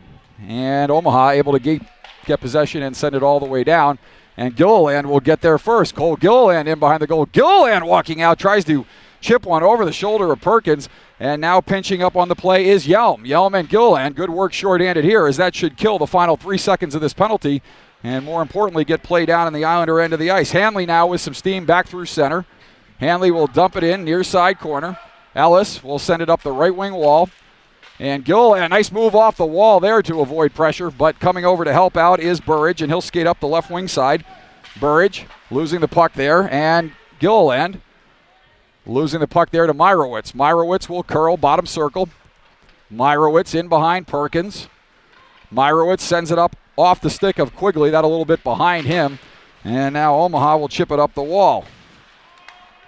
And Omaha able to get possession and send it all the way down. And Gilliland will get there first. Cole Gilliland in behind the goal. Gilliland walking out, tries to chip one over the shoulder of Perkins. And now pinching up on the play is Yelm. Yelm and Gilliland. Good work short-handed here, as that should kill the final 3 seconds of this penalty. And more importantly, get play down in the Islander end of the ice. Hanley now with some steam back through center. Hanley will dump it in near side corner. Ellis will send it up the right wing wall. And Gilliland, nice move off the wall there to avoid pressure, but coming over to help out is Burridge, and he'll skate up the left wing side. Burridge losing the puck there, and Gilliland losing the puck there to Myrowitz. Myrowitz will curl, bottom circle. Myrowitz in behind Perkins. Myrowitz sends it up off the stick of Quigley, that a little bit behind him. And now Omaha will chip it up the wall.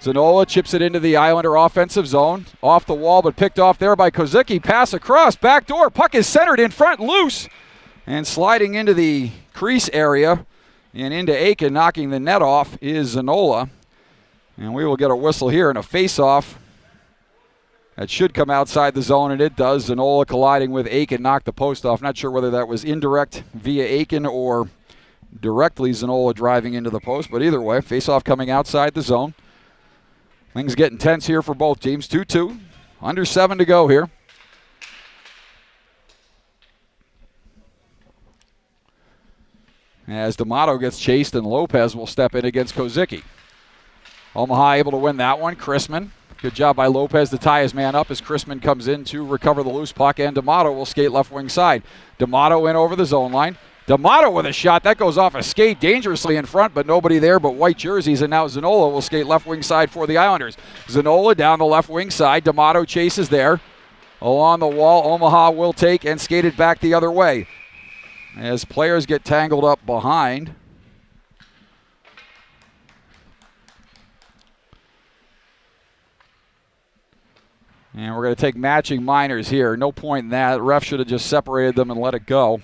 Zanola chips it into the Islander offensive zone. Off the wall, but picked off there by Kozicki. Pass across, back door. Puck is centered in front, loose. And sliding into the crease area and into Aiken, knocking the net off, is Zanola. And we will get a whistle here and a face-off. That should come outside the zone, and it does. Zanola colliding with Aiken, knocked the post off. Not sure whether that was indirect via Aiken or directly Zanola driving into the post, but either way, face-off coming outside the zone. Things getting tense here for both teams. 2-2. Under 7 to go here. As D'Amato gets chased, and Lopez will step in against Kozicki. Omaha able to win that one. Chrisman. Good job by Lopez to tie his man up as Chrisman comes in to recover the loose puck, and D'Amato will skate left wing side. D'Amato in over the zone line. D'Amato with a shot. That goes off a skate dangerously in front, but nobody there but white jerseys, and now Zanola will skate left wing side for the Islanders. Zanola down the left wing side. D'Amato chases there. Along the wall, Omaha will take and skate it back the other way. As players get tangled up behind. And we're going to take matching minors here. No point in that. The ref should have just separated them and let it go.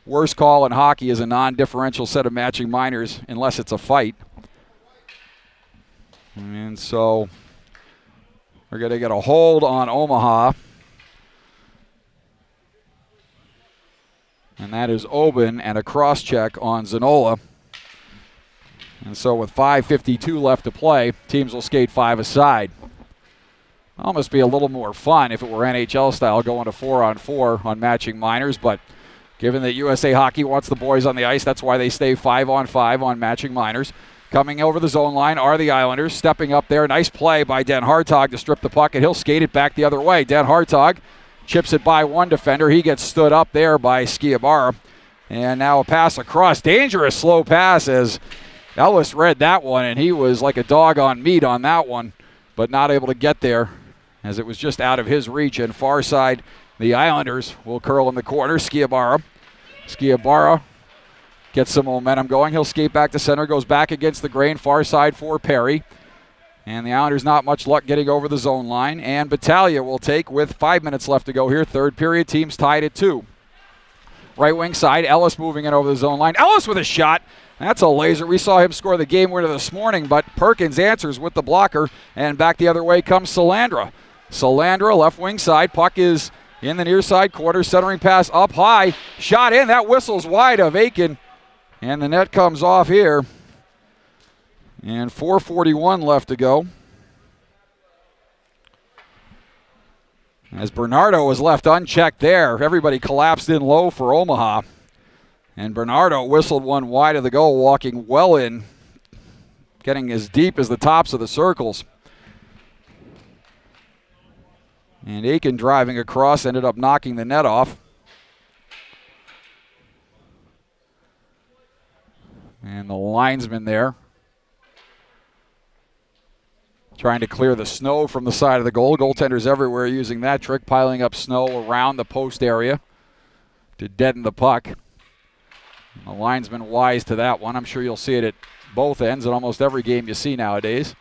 Worst call in hockey is a non-differential set of matching minors unless it's a fight. And so we're going to get a hold on Omaha. And that is Oben, and a cross-check on Zanola. And so with 5:52 left to play, teams will skate 5 aside. Almost be a little more fun if it were NHL style, going to 4-on-4 on matching minors, but given that USA Hockey wants the boys on the ice, that's why they stay 5-on-5 on matching minors. Coming over the zone line are the Islanders, stepping up there. Nice play by Den Hartog to strip the puck, and he'll skate it back the other way. Den Hartog chips it by one defender. He gets stood up there by Skiabara. And now a pass across. Dangerous slow pass, as Ellis read that one, and he was like a dog on meat on that one, but not able to get there as it was just out of his reach. And far side, the Islanders will curl in the corner. Skiabara gets some momentum going. He'll skate back to center, goes back against the grain, far side for Perry. And the Islanders not much luck getting over the zone line. And Battaglia will take with 5 minutes left to go here. Third period, teams tied at 2. Right wing side, Ellis moving in over the zone line. Ellis with a shot. That's a laser. We saw him score the game winner this morning, but Perkins answers with the blocker. And back the other way comes Salandra. Salandra, left wing side. Puck is in the near side quarter. Centering pass up high. Shot in. That whistle's wide of Aiken. And the net comes off here. And 4:41 left to go. As Bernardo was left unchecked there, everybody collapsed in low for Omaha. And Bernardo whistled one wide of the goal, walking well in, getting as deep as the tops of the circles. And Aiken driving across ended up knocking the net off. And the linesman there trying to clear the snow from the side of the goal. Goaltenders everywhere using that trick, piling up snow around the post area to deaden the puck. The linesman wise to that one. I'm sure you'll see it at both ends in almost every game you see nowadays.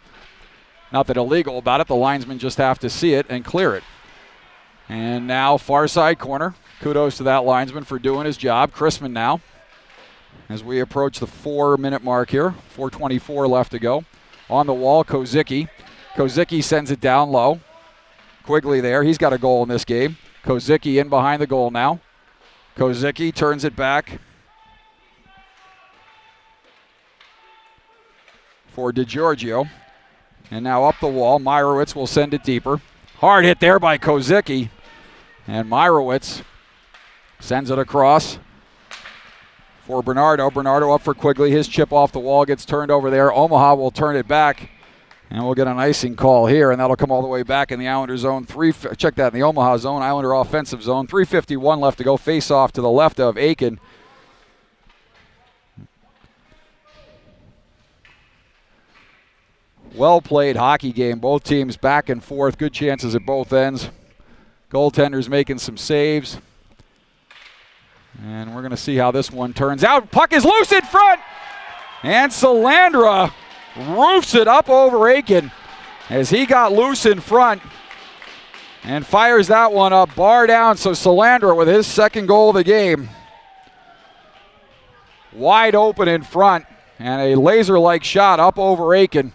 Nothing illegal about it. The linesmen just have to see it and clear it. And now far side corner. Kudos to that linesman for doing his job. Chrisman now as we approach the 4-minute mark here. 4:24 left to go. On the wall, Kozicki. Kozicki sends it down low. Quigley there. He's got a goal in this game. Kozicki in behind the goal now. Kozicki turns it back for DiGiorgio. And now up the wall, Myrowitz will send it deeper. Hard hit there by Kozicki. And Myrowitz sends it across for Bernardo. Bernardo up for Quigley. His chip off the wall gets turned over there. Omaha will turn it back. And we'll get an icing call here, and that'll come all the way back in the Islander zone. Check that in the Omaha zone, Islander offensive zone. 3:51 left to go. Face off to the left of Aiken. Well-played hockey game. Both teams back and forth. Good chances at both ends. Goaltenders making some saves. And we're going to see how this one turns out. Puck is loose in front. And Salandra roofs it up over Aiken as he got loose in front and fires that one up, bar down. So Salandra with his second goal of the game. Wide open in front and a laser-like shot up over Aiken.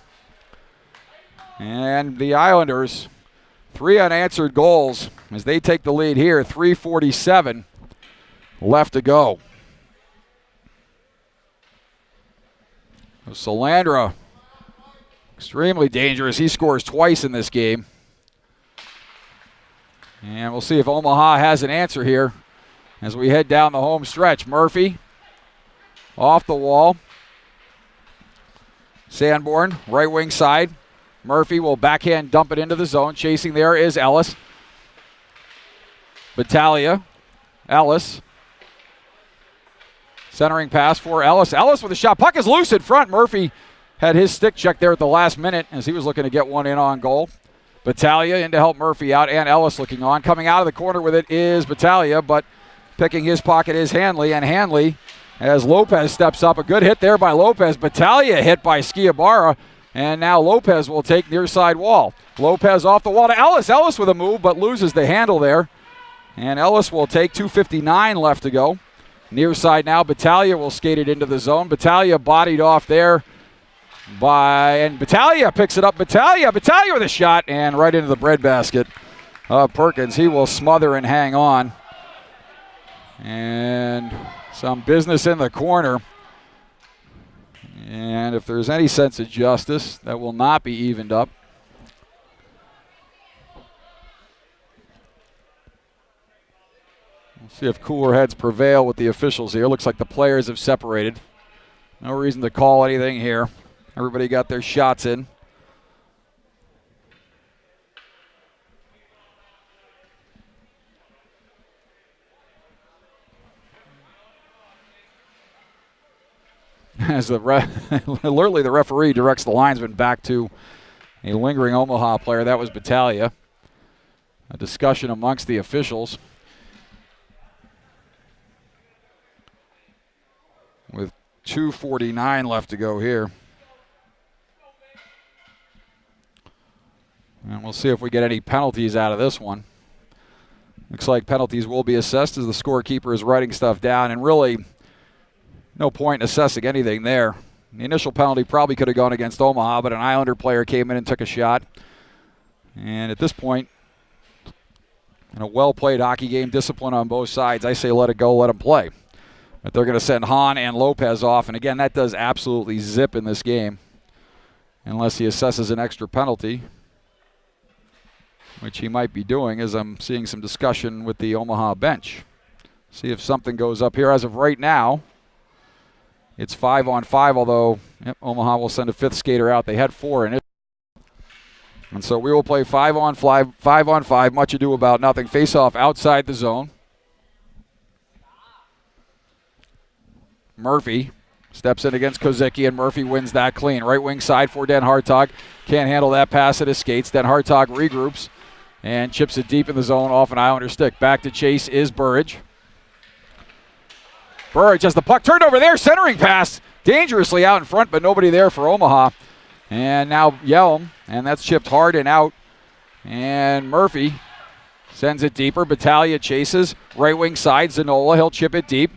And the Islanders, 3 unanswered goals as they take the lead here. 3:47 left to go. Salandra, extremely dangerous. He scores twice in this game. And we'll see if Omaha has an answer here as we head down the home stretch. Murphy off the wall. Sanborn, right wing side. Murphy will backhand dump it into the zone. Chasing there is Ellis. Battaglia. Ellis. Centering pass for Ellis. Ellis with a shot. Puck is loose in front. Murphy had his stick checked there at the last minute as he was looking to get one in on goal. Battaglia in to help Murphy out, and Ellis looking on. Coming out of the corner with it is Battaglia, but picking his pocket is Hanley, and Hanley, as Lopez steps up, a good hit there by Lopez. Battaglia hit by Skiabara, and now Lopez will take near side wall. Lopez off the wall to Ellis. Ellis with a move, but loses the handle there. And Ellis will take 2:59 left to go. Near side now, Battaglia will skate it into the zone. Battaglia bodied off there and Battaglia picks it up. Battaglia with a shot and right into the breadbasket of Perkins. He will smother and hang on. And some business in the corner. And if there's any sense of justice, that will not be evened up. We'll see if cooler heads prevail with the officials here. Looks like the players have separated. No reason to call anything here. Everybody got their shots in. As literally the referee directs the linesman back to a lingering Omaha player. That was Battaglia. A discussion amongst the officials. With 2:49 left to go here. And we'll see if we get any penalties out of this one. Looks like penalties will be assessed as the scorekeeper is writing stuff down, and really no point in assessing anything there. The initial penalty probably could have gone against Omaha, but an Islander player came in and took a shot. And at this point, in a well-played hockey game, discipline on both sides, I say let it go, let them play. But they're going to send Hahn and Lopez off, and again, that does absolutely zip in this game unless he assesses an extra penalty, which he might be doing as I'm seeing some discussion with the Omaha bench. See if something goes up here. As of right now, it's 5-on-5, although Omaha will send a fifth skater out. They had 4 in it. And so we will play 5-on-5, 5-on-5, much ado about nothing. Face off outside the zone. Murphy Steps in against Kozicki, and Murphy wins that clean. Right wing side for Den Hartog. Can't handle that pass at his skates. Den Hartog regroups and chips it deep in the zone off an Islander stick. Back to chase is Burridge. Burridge has the puck turned over there. Centering pass dangerously out in front, but nobody there for Omaha. And now Yelm, and that's chipped hard and out. And Murphy sends it deeper. Battaglia chases. Right wing side, Zanola. He'll chip it deep.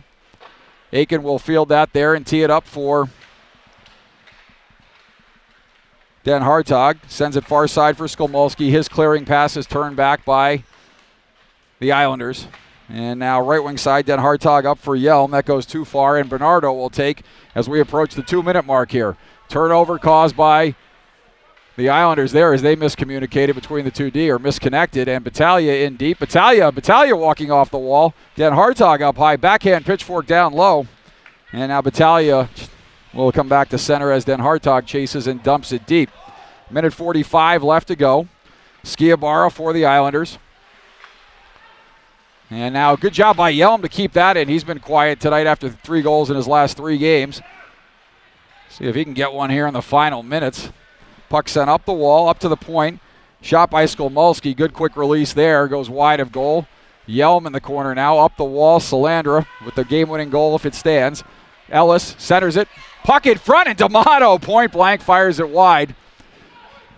Aiken will field that there and tee it up for Den Hartog. Sends it far side for Skolmolski. His clearing pass is turned back by the Islanders. And now right wing side, Den Hartog up for Yelm. That goes too far, and Bernardo will take as we approach the 2-minute mark here. Turnover caused by the Islanders there as they miscommunicated between the 2D, or misconnected, and Battaglia in deep. Battaglia walking off the wall. Den Hartog up high, backhand pitchfork down low. And now Battaglia will come back to center as Den Hartog chases and dumps it deep. Minute 45 left to go. Skiabara for the Islanders. And now good job by Yelm to keep that in. He's been quiet tonight after 3 goals in his last 3 games. See if he can get one here in the final minutes. Puck sent up the wall, up to the point. Shot by Skolmolski. Good quick release there. Goes wide of goal. Yelm in the corner now. Up the wall. Salandra with the game-winning goal if it stands. Ellis centers it. Puck in front, and D'Amato point blank fires it wide.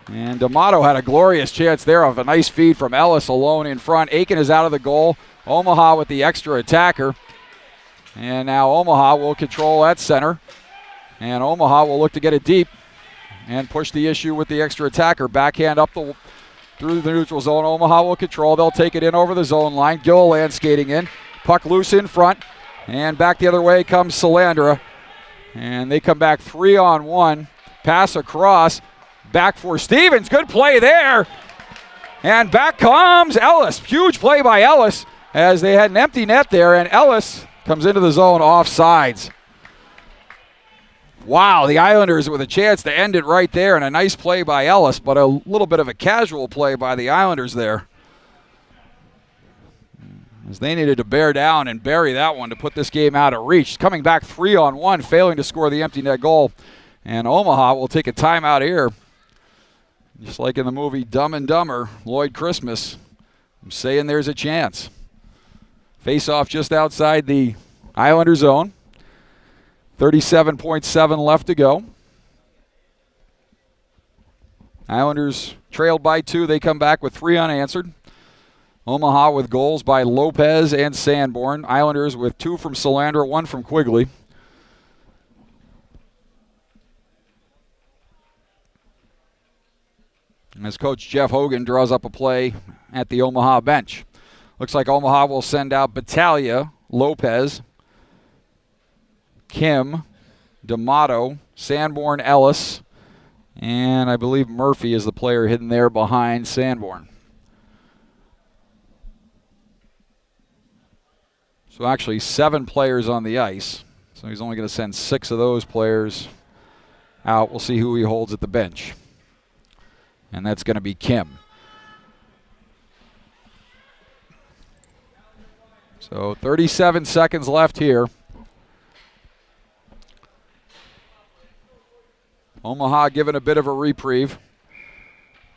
And D'Amato had a glorious chance there of a nice feed from Ellis alone in front. Aiken is out of the goal. Omaha with the extra attacker. And now Omaha will control at center. And Omaha will look to get it deep and push the issue with the extra attacker. Backhand up through the neutral zone. Omaha will control. They'll take it in over the zone line. Gilliland skating in. Puck loose in front. And back the other way comes Salandra. And they come back 3-on-1. Pass across. Back for Stevens. Good play there. And back comes Ellis. Huge play by Ellis as they had an empty net there. And Ellis comes into the zone off sides. Wow, the Islanders with a chance to end it right there, and a nice play by Ellis, but a little bit of a casual play by the Islanders there, as they needed to bear down and bury that one to put this game out of reach. Coming back 3-on-1, failing to score the empty net goal, and Omaha will take a timeout here. Just like in the movie Dumb and Dumber, Lloyd Christmas, I'm saying there's a chance. Face-off just outside the Islander zone. 37.7 left to go. Islanders trailed by 2. They come back with 3 unanswered. Omaha with goals by Lopez and Sanborn. Islanders with 2 from Salandra, 1 from Quigley. As Coach Jeff Hogan draws up a play at the Omaha bench. Looks like Omaha will send out Battaglia, Lopez, Kim, D'Amato, Sanborn, Ellis, and I believe Murphy is the player hidden there behind Sanborn. So actually 7 players on the ice. So he's only going to send 6 of those players out. We'll see who he holds at the bench. And that's going to be Kim. So 37 seconds left here. Omaha given a bit of a reprieve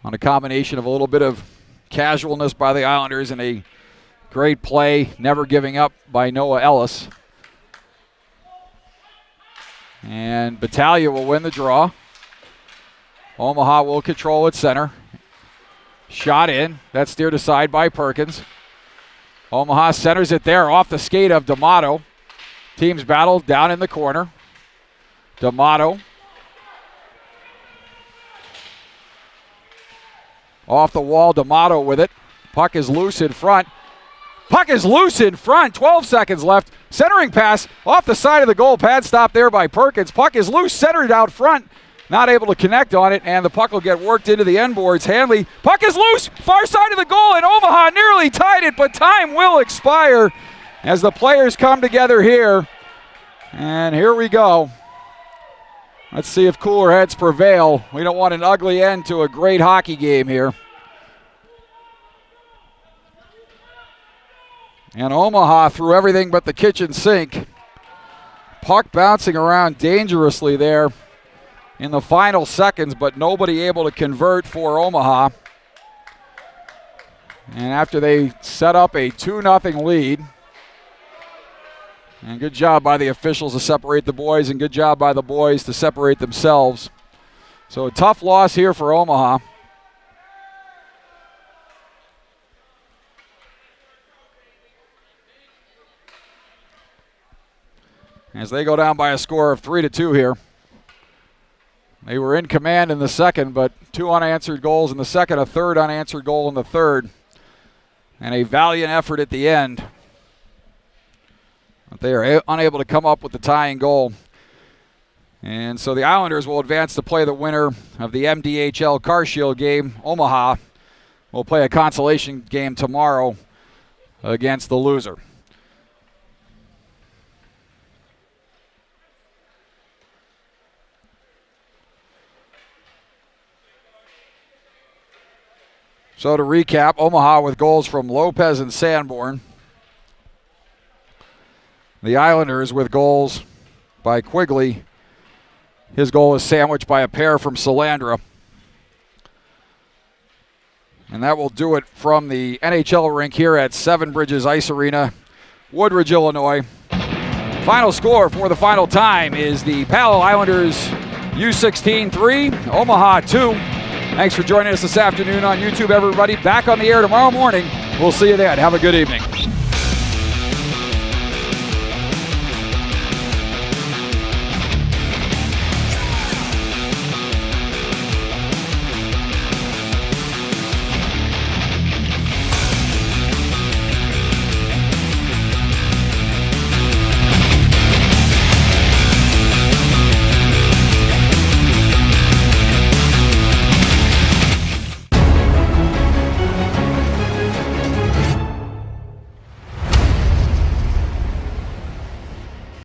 on a combination of a little bit of casualness by the Islanders and a great play, never giving up by Noah Ellis. And Battaglia will win the draw. Omaha will control at center. Shot in. That's steered aside by Perkins. Omaha centers it there off the skate of D'Amato. Teams battle down in the corner. D'Amato. Off the wall, D'Amato with it. Puck is loose in front. 12 seconds left. Centering pass off the side of the goal. Pad stop there by Perkins. Puck is loose, centered out front. Not able to connect on it, and the puck will get worked into the end boards. Hanley, puck is loose, far side of the goal, and Omaha nearly tied it, but time will expire as the players come together here. And here we go. Let's see if cooler heads prevail. We don't want an ugly end to a great hockey game here. And Omaha threw everything but the kitchen sink Puck bouncing around dangerously there in the final seconds, but nobody able to convert for Omaha. And after they set up a 2-0 lead, and good job by the officials to separate the boys, and good job by the boys to separate themselves. So a tough loss here for Omaha. As they go down by a score of 3-2 here. They were in command in the second, but 2 unanswered goals in the second, a third unanswered goal in the third, and a valiant effort at the end. But they are unable to come up with the tying goal. And so the Islanders will advance to play the winner of the MDHL Car Shield game. Omaha will play a consolation game tomorrow against the loser. So to recap, Omaha with goals from Lopez and Sanborn. The Islanders with goals by Quigley. His goal is sandwiched by a pair from Salandra. And that will do it from the NHL rink here at Seven Bridges Ice Arena, Woodridge, Illinois. Final score for the final time is the Palo Islanders U16 3, Omaha 2. Thanks for joining us this afternoon on YouTube, everybody. Back on the air tomorrow morning. We'll see you then. Have a good evening.